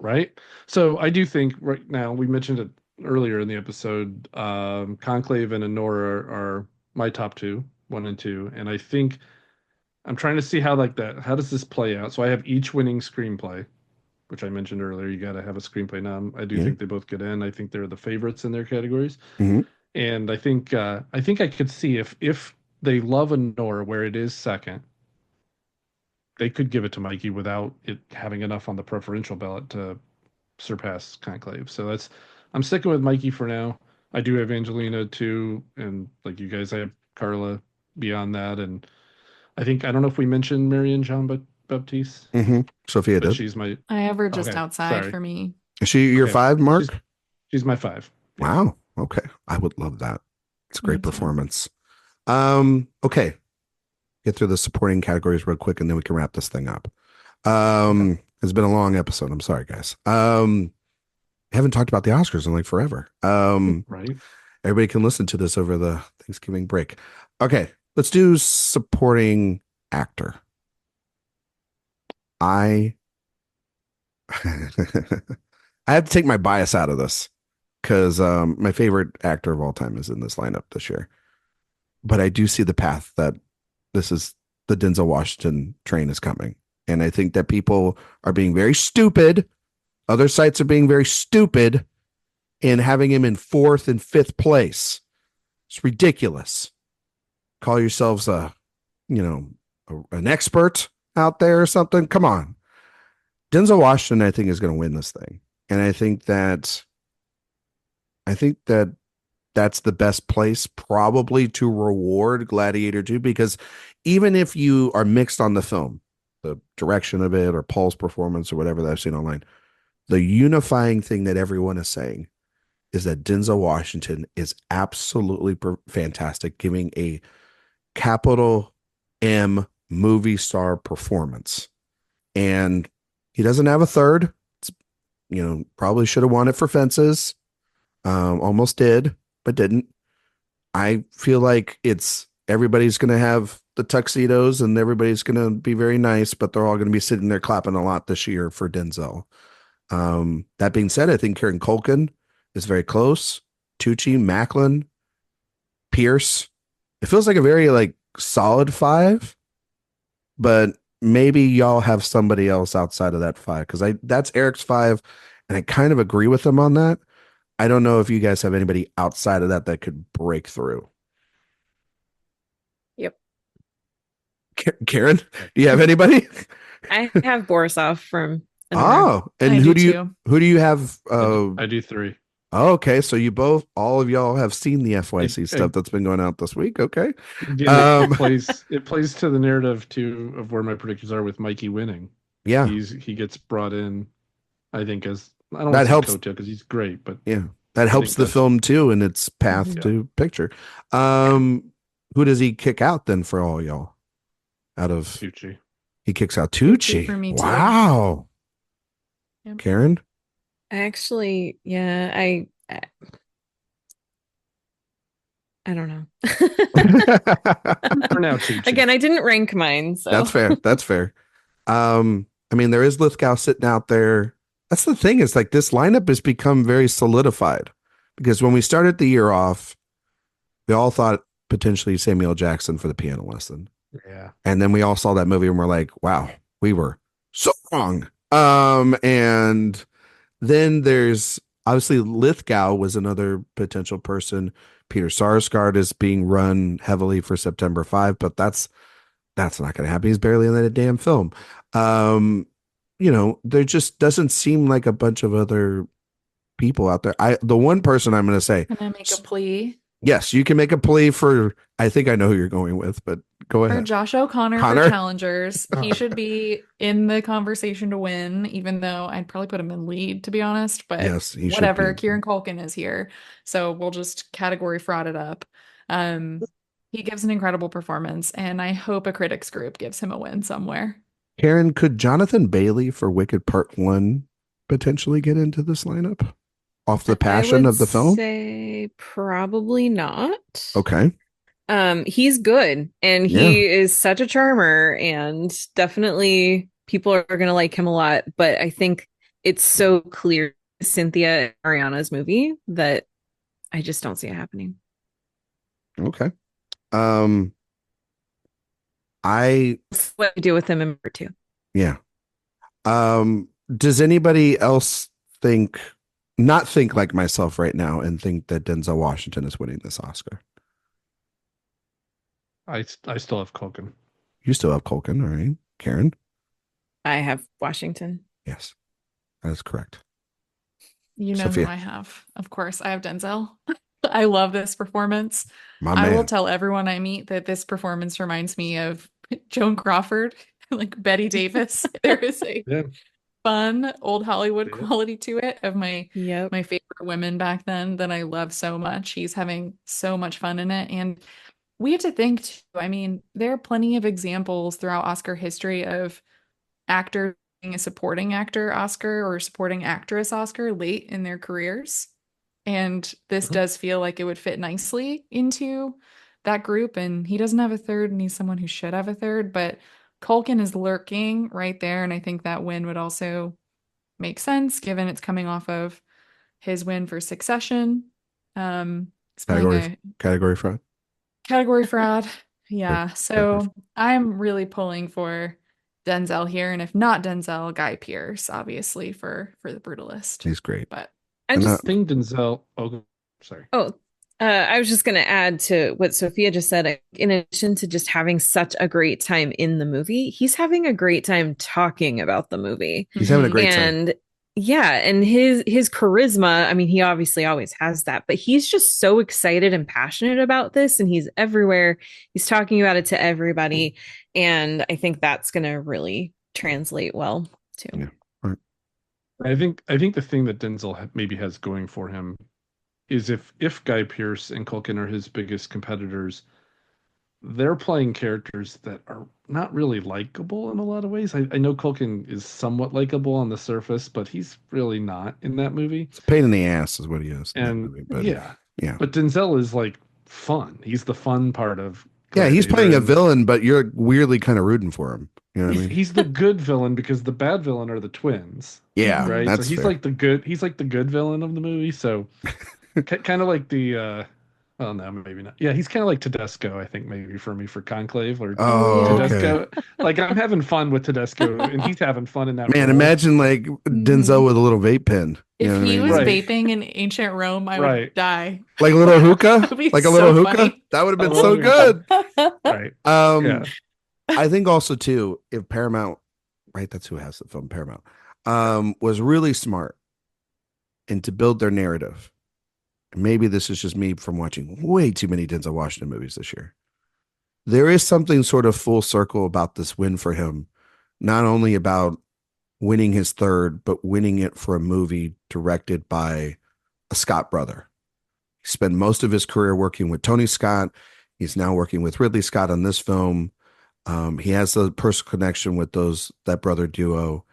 So I do think right now we mentioned it earlier in the episode. Conclave and Honora are my top two, one and two, and I think I'm trying to see how like that. How does this play out? So I have each winning screenplay, which I mentioned earlier. You got to have a screenplay nom. I do Yeah. think they both get in. I think they're the favorites in their categories. Mhm. And I think I could see if they love Honor where it is second, they could give it to Mikey without it having enough on the preferential ballot to surpass Conclave. So I'm sticking with Mikey for now. I do have Angelina too, and like you guys, I have Carla beyond that, and I don't know if we mentioned Marianne Jean Baptiste, Sophia but did. she's my I have her just okay. outside Sorry, for me. Is she your Okay. 5, Mark? She's my 5. Yeah. Wow. Okay. I would love that. It's a great Me too. performance. Okay. Get through the supporting categories real quick and then we can wrap this thing up. It's been a long episode. I'm sorry, guys. Haven't talked about the Oscars in like forever. Right. Everybody can listen to this over the Thanksgiving break. Okay, let's do supporting actor. I I have to take my bias out of this because my favorite actor of all time is in this lineup this year. But I do see the path that this is the Denzel Washington train is coming. And I think that people are being very stupid. Other sites are being very stupid in having him in 4th and 5th place. It's ridiculous. Call yourselves an expert out there or something. Come on. Denzel Washington, I think, is going to win this thing. And I think that that's the best place probably to reward Gladiator 2, because even if you are mixed on the film, the direction of it or Paul's performance or whatever that I've seen online, the unifying thing that everyone is saying is that Denzel Washington is absolutely fantastic, giving a capital M movie star performance. And he doesn't have a third. Probably should have won it for Fences. Almost did, but didn't. I feel like everybody's going to have the tuxedos and everybody's going to be very nice, but they're all going to be sitting there clapping a lot this year for Denzel. That being said, I think Kieran Culkin is very close. Tucci, Macklin, Pierce. It feels like a very solid 5, but maybe y'all have somebody else outside of that 5, because that's Eric's 5, and I kind of agree with him on that. I don't know if you guys have anybody outside of that could break through. Yep. Karen, do you have anybody? I have Borisov from Honor. And who do you have? I do 3. Oh, okay, so all of y'all have seen the FYC stuff that's been going out this week. Okay. Again, it plays to the narrative too of where my predictions are with Mikey winning. Yeah. He gets brought in, I think, as I don't that want helps to say because he's great, but yeah, that helps the film too in its path to picture. Who does he kick out then for all y'all? Out of Tucci. He kicks out Tucci. For me too. Wow. Yep. Karen? Actually, yeah, I don't know. For now, Tucci. Again, I didn't rank mine, so That's fair. That's fair. There is Lithgow sitting out there. That's the thing, is this lineup has become very solidified, because when we started the year off, we all thought potentially Samuel Jackson for The Piano Lesson. Yeah. And then we all saw that movie and we're like, wow, we were so wrong. And then there's obviously Lithgow was another potential person. Peter Sarsgaard is being run heavily for September 5, but that's not going to happen. He's barely in that damn film. There just doesn't seem like a bunch of other people out there. The one person I'm going to say, can I make a plea? Yes, you can make a plea for, I think I know who you're going with, but go ahead. For Josh O'Connor for challengers. He should be in the conversation to win, even though I'd probably put him in lead, to be honest. But yes, whatever, Kieran Culkin is here. So we'll just category fraud it up. He gives an incredible performance, and I hope a critics group gives him a win somewhere. Karen, could Jonathan Bailey for Wicked Part 1 potentially get into this lineup? Off the passion of the film? Say probably not. Okay. He's good, and he is such a charmer, and definitely people are going to like him a lot. But I think it's so clear Cynthia and Ariana's movie that I just don't see it happening. Okay. What I do with him in part 2. Yeah. Does anybody else not think like myself right now and think that Denzel Washington is winning this Oscar? I still have Culkin. You still have Culkin, all right. Karen? I have Washington. Yes, that is correct. You know Sophia. who I have. Of course, I have Denzel. I love this performance. My I will man. tell everyone I meet that this performance reminds me of Joan Crawford, like Betty Davis. There is a Yeah. fun old Hollywood Yeah. quality to it of my Yep. favorite women back then that I love so much. He's having so much fun in it. And we have to think too, I mean, there are plenty of examples throughout Oscar history of actors getting a supporting actor Oscar or supporting actress Oscar late in their careers. And this does feel like it would fit nicely into that group. And he doesn't have a third, and he's someone who should have a third, but Culkin is lurking right there. And I think that win would also make sense given it's coming off of his win for Succession. He's playing a Category fraud. category fraud. Yeah. Category So I'm really pulling for Denzel here. And if not Denzel, Guy Pearce, obviously, for the Brutalist. He's great. But I And just I think Denzel. Oh, sorry. I was just going to add to what Sophia just said. In addition to just having such a great time in the movie, he's having a great time talking about the movie. He's having a great time. And yeah, and his charisma, I mean, he obviously always has that, but he's just so excited and passionate about this, and he's everywhere. He's talking about it to everybody, and I think that's going to really translate well too. Yeah. Right. I think the thing that Denzel maybe has going for him is if Guy Pearce and Culkin are his biggest competitors, they're playing characters that are not really likable in a lot of ways. I know Culkin is somewhat likable on the surface, but he's really not in that movie. It's a pain in the ass is what he is. In that And movie, but yeah. Yeah. But Denzel is like fun. He's the fun part of Yeah, he's Gladiator, playing a and villain, but you're weirdly kind of rooting for him. You know what I mean? he's the good villain because the bad villain are the twins. Yeah, Right. that's So he's fair. like the good villain of the movie. So kind of like the well, no, maybe not. Yeah, he's kind of like Tedesco, I think, maybe for me for Conclave or Oh, okay. Tedesco. Like I'm having fun with Tedesco, and he's having fun in that. Man, role. imagine like Denzel with a little vape pen. You know if what I he mean? was Like, Right. vaping in ancient Rome, I would Right. die. like a little hookah, Would be like a so little hookah. funny. That would have been A so little good. Right. Yeah. I think also too, if Paramount, right, that's who has the film, Paramount, was really smart and to build their narrative. Maybe this is just me from watching way too many Denzel Washington movies this year. There is something sort of full circle about this win for him, not only about winning his third, but winning it for a movie directed by a Scott brother. He spent most of his career working with Tony Scott. He's now working with Ridley Scott on this film. He has a personal connection with that brother duo.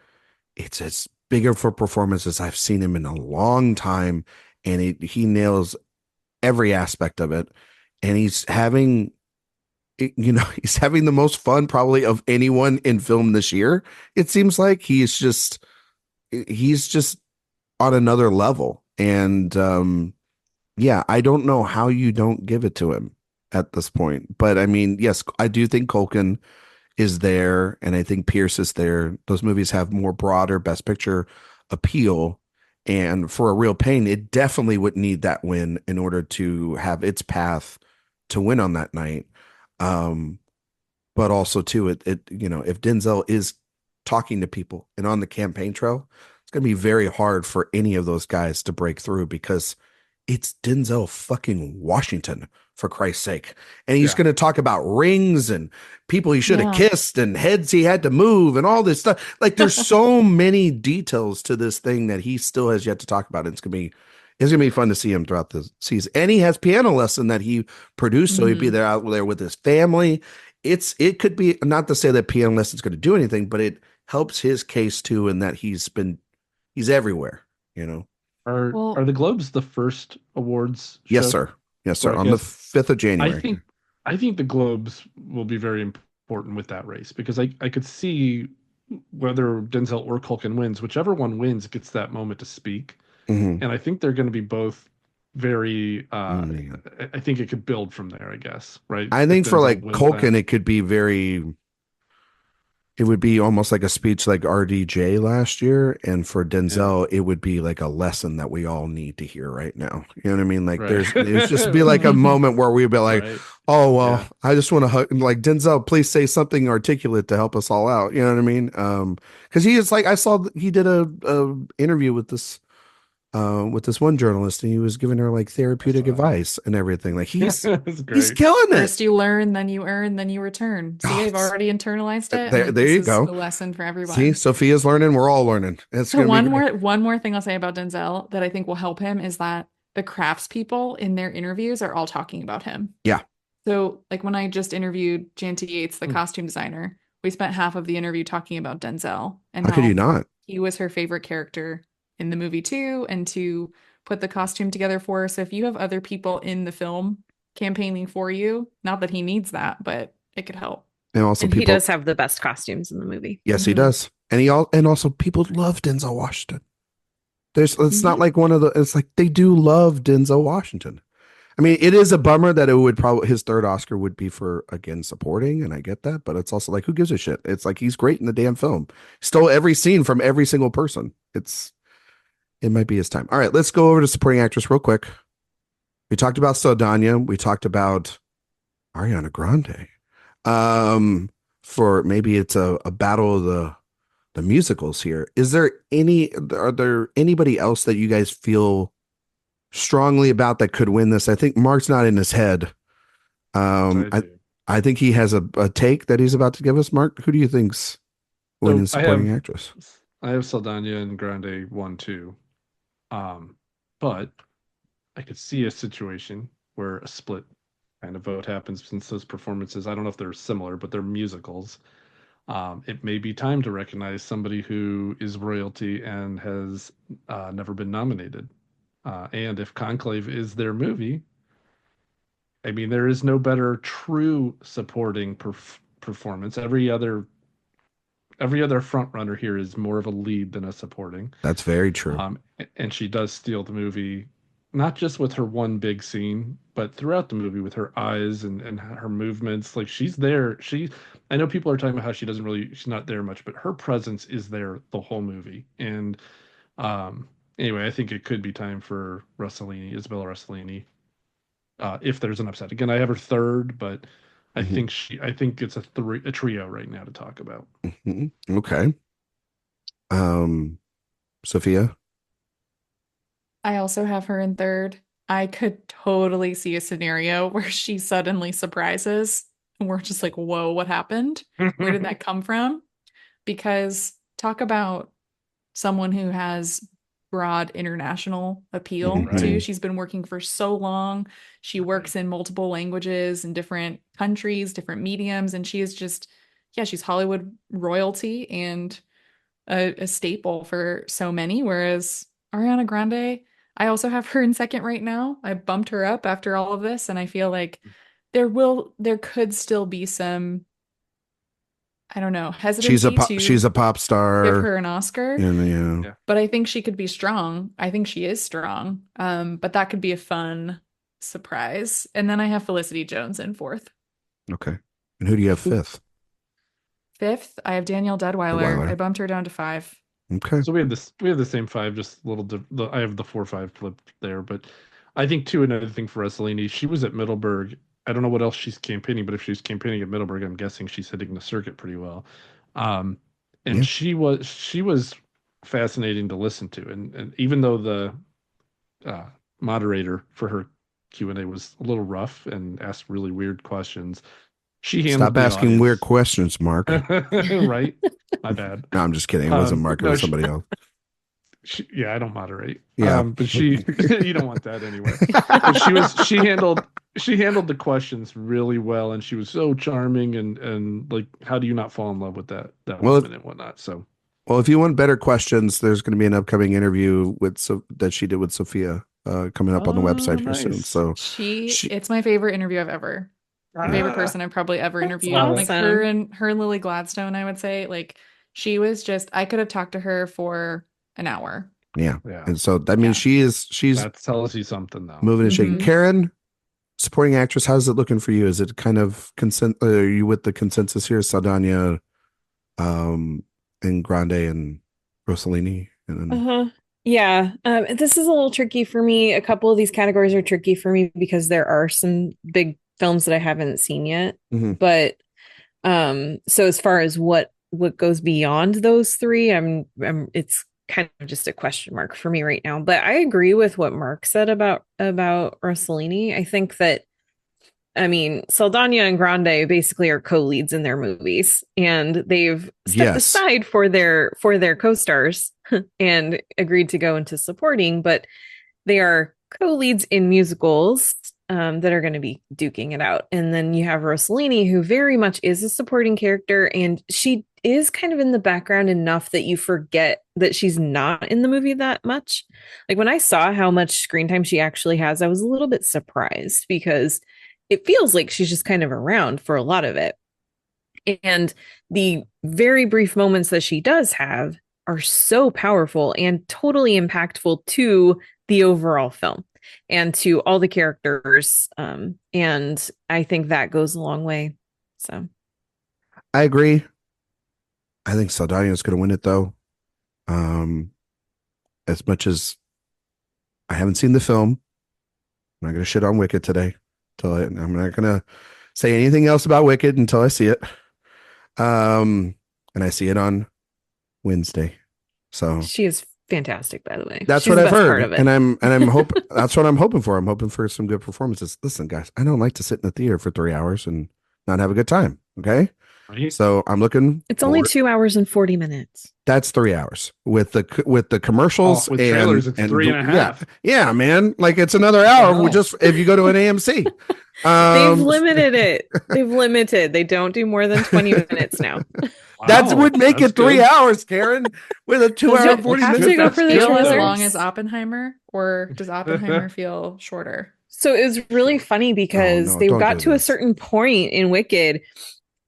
It's as bigger for performance as I've seen him in a long time, and he nails every aspect of it. And he's having the most fun probably of anyone in film this year. It seems like he's just on another level. And yeah, I don't know how you don't give it to him at this point. But I mean, yes, I do think Culkin is there, and I think Pierce is there. Those movies have more broader Best Picture appeal. And for A Real Pain, it definitely would need that win in order to have its path to win on that night. But also too, if Denzel is talking to people and on the campaign trail, it's going to be very hard for any of those guys to break through because it's Denzel fucking Washington, for Christ's sake. And he's going to talk about rings and people he should have kissed and heads he had to move and all this stuff. Like there's so many details to this thing that he still has yet to talk about. It's going to be fun to see him throughout the season. And he has piano lesson that he produced. So he'd be there out there with his family. It could be, not to say that piano lesson's going to do anything, but it helps his case too. In that he's everywhere, Are the Globes the first awards show? Yes, sir. Yes, sir. On the 5th of January. I think the Globes will be very important with that race because I could see whether Denzel or Culkin wins, whichever one wins gets that moment to speak. Mm-hmm. And I think they're going to be both very, I think it could build from there, I guess. Right. I think for like Culkin, it could be It would be almost like a speech like RDJ last year, and for Denzel, it would be like a lesson that we all need to hear right now. You know what I mean? Like Right. it's just be like a moment where we'd be like, Right. "Oh well, Yeah. I just want to hug." Like Denzel, please say something articulate to help us all out. You know what I memean? Because he is like I saw he did a interview with this one journalist, and he was giving her like therapeutic advice and everything. Like That's he's great. killing it. First you learn, then you earn, then you return. See, Oh, I've already internalized it. there and you this go. is a lesson for everyone. See, Sophia's learning. We're all learning. It's So gonna be great. one more thing I'll say about Denzel that I think will help him is that the craftspeople in their interviews are all talking about him. Yeah. So like when I just interviewed Janty Yates, the Hmm. costume designer, we spent half of the interview talking about Denzel and How could how you not? he was her favorite character in the movie too, and to put the costume together for her. So if you have other people in the film campaigning for you, not that he needs that, but it could help. And also, And he people. does have the best costumes in the movie. Yes, he Mhm. does. And also people love Denzel Washington. It's not Mhm. like one of the. It's like they do love Denzel Washington. I mean, it is a bummer that it would probably his third Oscar would be for again supporting, and I get that, but it's also like who gives a shit? It's like he's great in the damn film. Stole every scene from every single person. It might be his time. All right, let's go over to supporting actress real quick. We talked about Saldana. We talked about Ariana Grande. For maybe it's a battle of the musicals here. Are there anybody else that you guys feel strongly about that could win this? I think Mark's not in his head. I think he has a take that he's about to give us. Mark, who do you think's winning supporting actress? I have Saldana and Grande 1-2. But I could see a situation where a split kind of vote happens since those performances, I don't know if they're similar, but they're musicals. It may be time to recognize somebody who is royalty and has never been nominated. And if Conclave is their movie, I mean, there is no better true supporting performance. Every other front runner here is more of a lead than a supporting. That's very true. And she does steal the movie, not just with her one big scene, but throughout the movie with her eyes and her movements. Like she's there. I know people are talking about how she's not there much, but her presence is there the whole movie. And anyway, I think it could be time for Isabella Rossellini. If there's an upset. Again, I have her third, but I think it's a trio right now to talk about. Mm-hmm. Okay. Sophia? I also have her in third. I could totally see a scenario where she suddenly surprises and we're just like, whoa, what happened? Where did that come from? Because talk about someone who has broad international appeal too. She's been working for so long. She works in multiple languages in different countries, different mediums, and she is just, she's Hollywood royalty and a staple for so many. Whereas Ariana Grande, I also have her in second right now. I bumped her up after all of this, and I feel like there could still be some, I don't know, hesitancy she's a pop star. Give her an Oscar. Yeah. But I think she could be strong. I think she is strong. But that could be a fun surprise. And then I have Felicity Jones in fourth. Okay. And who do you have fifth? Fifth, I have Danielle Deadweiler. I bumped her down to 5. Okay. So we have the same 5, just a little I have the 4-5 flip there, but I think too another thing for Rossellini, she was at Middleburg. I don't know what else she's campaigning, but if she's campaigning at Middleburg, I'm guessing she's hitting the circuit pretty well. She was fascinating to listen to, and even though the moderator for her Q&A was a little rough and asked really weird questions, she handled Stop asking weird questions, Mark. Right? My bad. No, I'm just kidding. It wasn't Mark. It was somebody else. I don't moderate. Yeah, but you don't want that anyway. But she handled the questions really well, and she was so charming and like, how do you not fall in love with that woman and whatnot? So, well, if you want better questions, there's going to be an upcoming interview that she did with Sophia coming up on the website here soon. So it's my favorite interview I've ever. My favorite person I've probably ever interviewed. Awesome. Like her and Lily Gladstone, I would say. Like she was just, I could have talked to her for an hour. Yeah. And so that means she's that tells you something though. Moving and shaking. Karen, supporting actress, how's it looking for you? Is it kind of are you with the consensus here? Saldana, and Grande and Rossellini. And then, Uh-huh. Yeah. This is a little tricky for me. A couple of these categories are tricky for me because there are some big films that I haven't seen yet. Mhm. But so as far as what goes beyond those three, I'm it's kind of just a question mark for me right now. But I agree with what Mark said about Rossellini. I think that Saldana and Grande basically are co-leads in their movies, and they've stepped Yes. aside for their co-stars and agreed to go into supporting, but they are co-leads in musicals that are going to be duking it out. And then you have Rossellini, who very much is a supporting character, and she is kind of in the background enough that you forget that she's not in the movie that much. Like when I saw how much screen time she actually has, I was a little bit surprised because it feels like she's just kind of around for a lot of it. And the very brief moments that she does have are so powerful and totally impactful to the overall film and to all the characters. And I think that goes a long way. So I agree. I think Saldana is going to win it, though. As much as I haven't seen the film, I'm not going to shit on Wicked today. I'm not going to say anything else about Wicked until I see it. And I see it on Wednesday. So she is fantastic, by the way. That's She's what the I've best heard. part of it. And I'm that's what I'm hoping for. I'm hoping for some good performances. Listen, guys, I don't like to sit in the theater for 3 hours and not have a good time. Okay. Right? So I'm looking. It's only 2 hours and 40 minutes. That's 3 hours with the commercials with trailers. It's and 3.5. Yeah, man. Like it's another hour. Just if you go to an AMC. They've limited it. They don't do more than 20 minutes now. That would make it 3 good. hours, Karen, with a 2 hour 40 have minutes. to go for the Feel as trailers? long as Oppenheimer, or does Oppenheimer feel shorter? So it was really funny because no, they don't got do to a this. certain point in Wicked.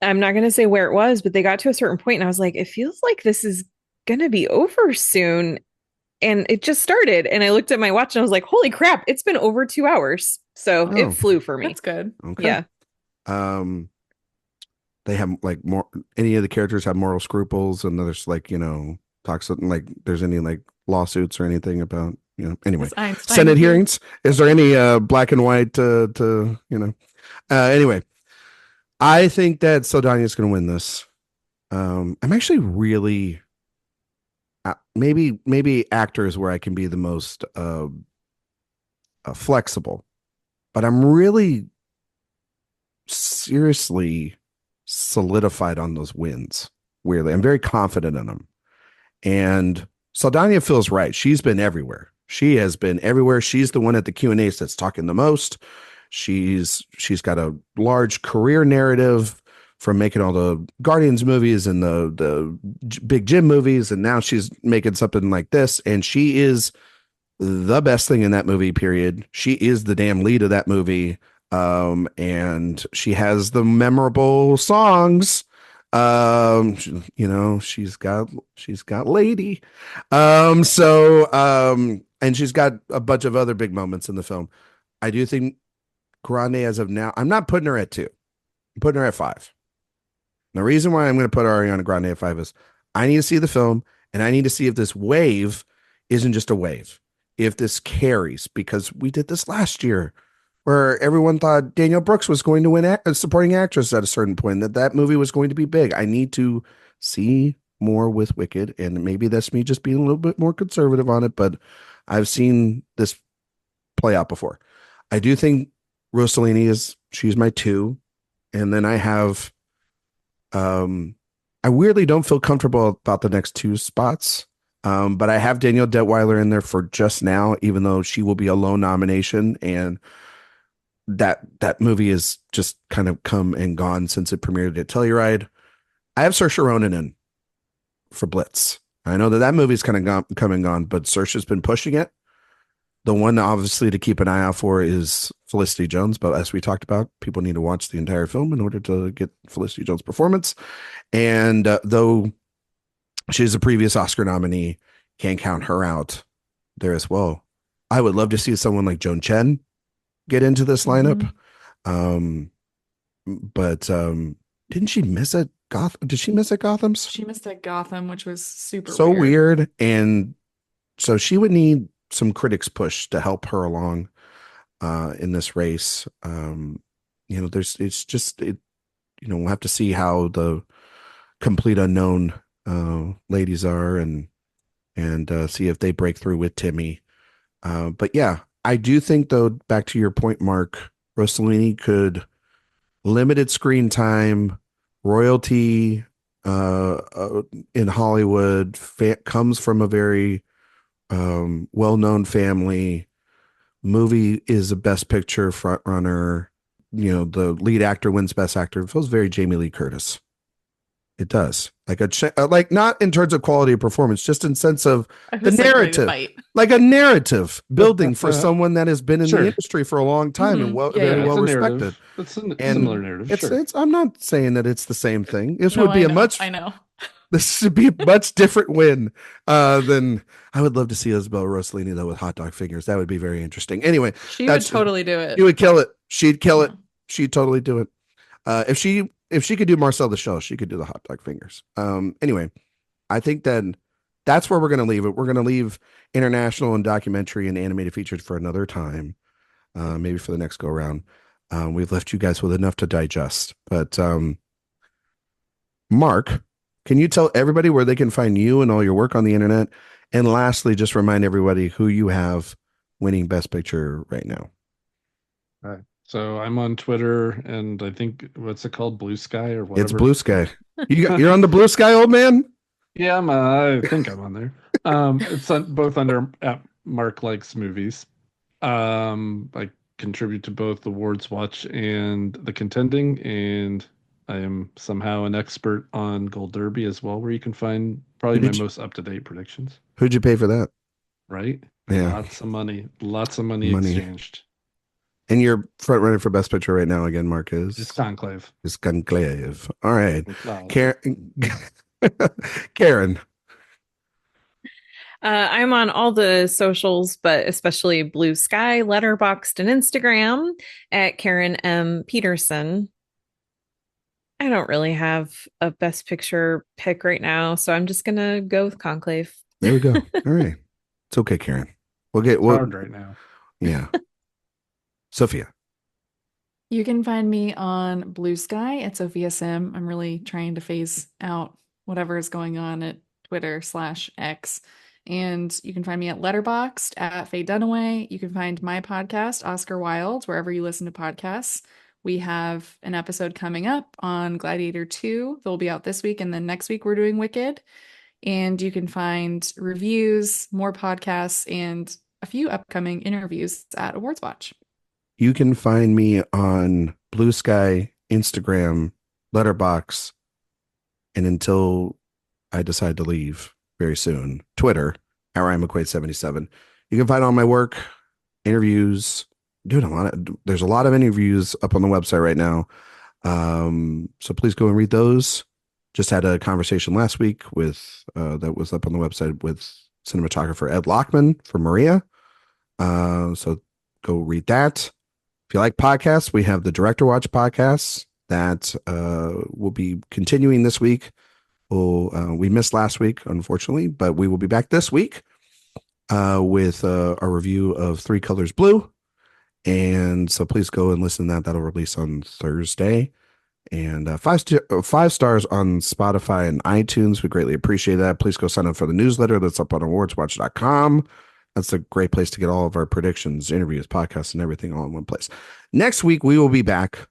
I'm not going to say where it was, but they got to a certain point and I was like, it feels like this is going to be over soon. And it just started. And I looked at my watch and I was like, holy crap, it's been over 2 hours. So Oh. it flew for me. That's good. Okay. Yeah. They have like more. Any of the characters have moral scruples, and there's like talks like there's any like lawsuits or anything about anyway. Is Einstein Senate with you? hearings. Is there any black and white anyway, I think that Saldana is going to win this. I'm actually really maybe actors where I can be the most flexible, but I'm really seriously solidified on those wins. Weirdly, I'm very confident in them, and Saldana feels right. She's been everywhere. She has been everywhere. She's the one at the Q&As that's talking the most. She's got a large career narrative from making all the Guardians movies and the Big Jim movies, and now she's making something like this, and she is the best thing in that movie, period. She is the damn lead of that movie. And she has the memorable songs. She's got Lady. And she's got a bunch of other big moments in the film. I do think Grande, as of now, I'm not putting her at 2. I'm putting her at 5. The reason why I'm going to put Ariana Grande at 5 is I need to see the film, and I need to see if this wave isn't just a wave, if this carries, because we did this last year where everyone thought Danielle Brooks was going to win supporting actress at a certain point, that movie was going to be big. I need to see more with Wicked, and maybe that's me just being a little bit more conservative on it, but I've seen this play out before. I do think Rossellini she's my 2, and then I have I weirdly don't feel comfortable about the next 2 spots. But I have Danielle Detweiler in there for just now, even though she will be a low nomination, and that movie is just kind of come and gone since it premiered at Telluride. I have Saoirse Ronan in for Blitz. I know that movie's kind of come and gone, but Saoirse's been pushing it. The one obviously to keep an eye out for is Felicity Jones, but as we talked about, people need to watch the entire film in order to get Felicity Jones' performance. And though she's a previous Oscar nominee, can't count her out there as well. I would love to see someone like Joan Chen get into this lineup. But didn't she miss it Gotham. Did she miss at Gotham's? She missed at Gotham, which was super So weird. And so she would need some critics push to help her along in this race. We'll have to see how the complete unknown ladies are and see if they break through with Timmy. But yeah, I do think, though, back to your point, Mark, Rossellini could limited screen time, royalty in Hollywood, comes from a very well-known family. Movie is a Best Picture front runner. The lead actor wins Best Actor. It feels very Jamie Lee Curtis. It does, like not in terms of quality of performance, just in sense of the narrative, like a narrative building for someone that has been in the industry for a long time and very well respected. It's a similar narrative. I'm not saying that it's the same thing. This would be I know. This should be a much different win than I would love to see Isabella Rossellini though with hot dog fingers. That would be very interesting. Anyway, she would totally do it. You would kill it. She'd kill it. She'd totally do it. If she could do Marcel the Shell, she could do the hot dog fingers. Anyway, I think that's where we're going to leave it. We're going to leave international and documentary and animated features for another time, maybe for the next go around. We've left you guys with enough to digest. But Mark, can you tell everybody where they can find you and all your work on the internet? And lastly, just remind everybody who you have winning Best Picture right now. All right. So I'm on Twitter, and I think, what's it called? Blue Sky or whatever? It's Blue Sky. You're on the Blue Sky, old man? Yeah, I think I'm on there. It's both under at Mark Likes Movies. I contribute to both AwardsWatch and The Contending, and I am somehow an expert on Gold Derby as well, where you can find probably my most up-to-date predictions. Who'd you pay for that? Right? Yeah. Lots of money exchanged. And you're front runner for Best Picture right now again, Mark, is? It's Conclave. It's Conclave. All right. Karen. I'm on all the socials, but especially Blue Sky, Letterboxd, and Instagram at Karen M. Peterson. I don't really have a Best Picture pick right now, so I'm just going to go with Conclave. There we go. All right. It's okay, Karen. It's hard right now. Yeah. Sophia. You can find me on Blue Sky at Sophia Sim. I'm really trying to phase out whatever is going on at Twitter/X. And you can find me at Letterboxd at Faye Dunaway. You can find my podcast, Oscar Wilde, wherever you listen to podcasts. We have an episode coming up on Gladiator 2. They'll be out this week, and then next week we're doing Wicked. And you can find reviews, more podcasts, and a few upcoming interviews at AwardsWatch. You can find me on Blue Sky, Instagram, Letterboxd, and until I decide to leave very soon, Twitter at Ryan McQuade 77. You can find all my work, interviews. There's a lot of interviews up on the website right now. So please go and read those. Just had a conversation last week with that was up on the website with cinematographer Ed Lockman for Maria. So go read that. If you like podcasts, we have the Director Watch podcast that will be continuing this week. We missed last week, unfortunately, but we will be back this week with a review of Three Colors Blue. And so please go and listen to that. That'll release on Thursday. And 5 stars on Spotify and iTunes. We greatly appreciate that. Please go sign up for the newsletter that's up on awardswatch.com. That's a great place to get all of our predictions, interviews, podcasts, and everything all in one place. Next week, we will be back.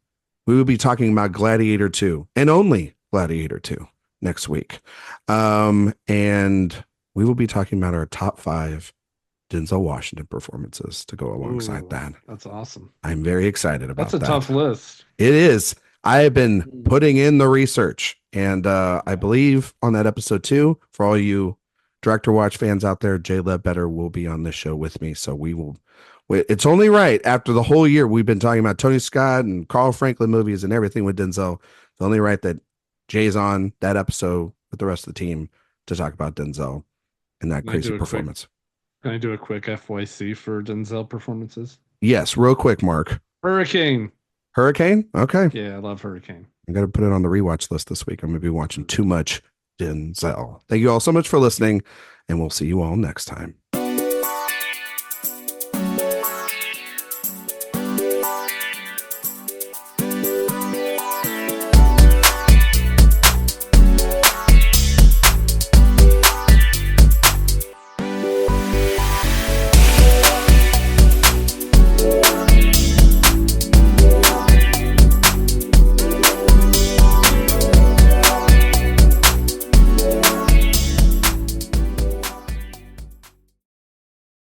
We will be talking about Gladiator 2 and only Gladiator 2 next week. And we will be talking about our top 5 Denzel Washington performances to go alongside that. That's awesome. I'm very excited about that. That's a tough list. It is. I have been putting in the research, and I believe on that episode 2, for all you Director Watch fans out there, Jay Ledbetter will be on this show with me. So it's only right after the whole year we've been talking about Tony Scott and Carl Franklin movies and everything with Denzel. It's only right that Jay's on that episode with the rest of the team to talk about Denzel and that crazy performance. Can I do a quick FYC for Denzel performances? Yes, real quick, Mark. Hurricane. Hurricane? Okay. Yeah, I love Hurricane. I'm going to put it on the rewatch list this week. I'm going to be watching too much Denzel. Thank you all so much for listening, and we'll see you all next time.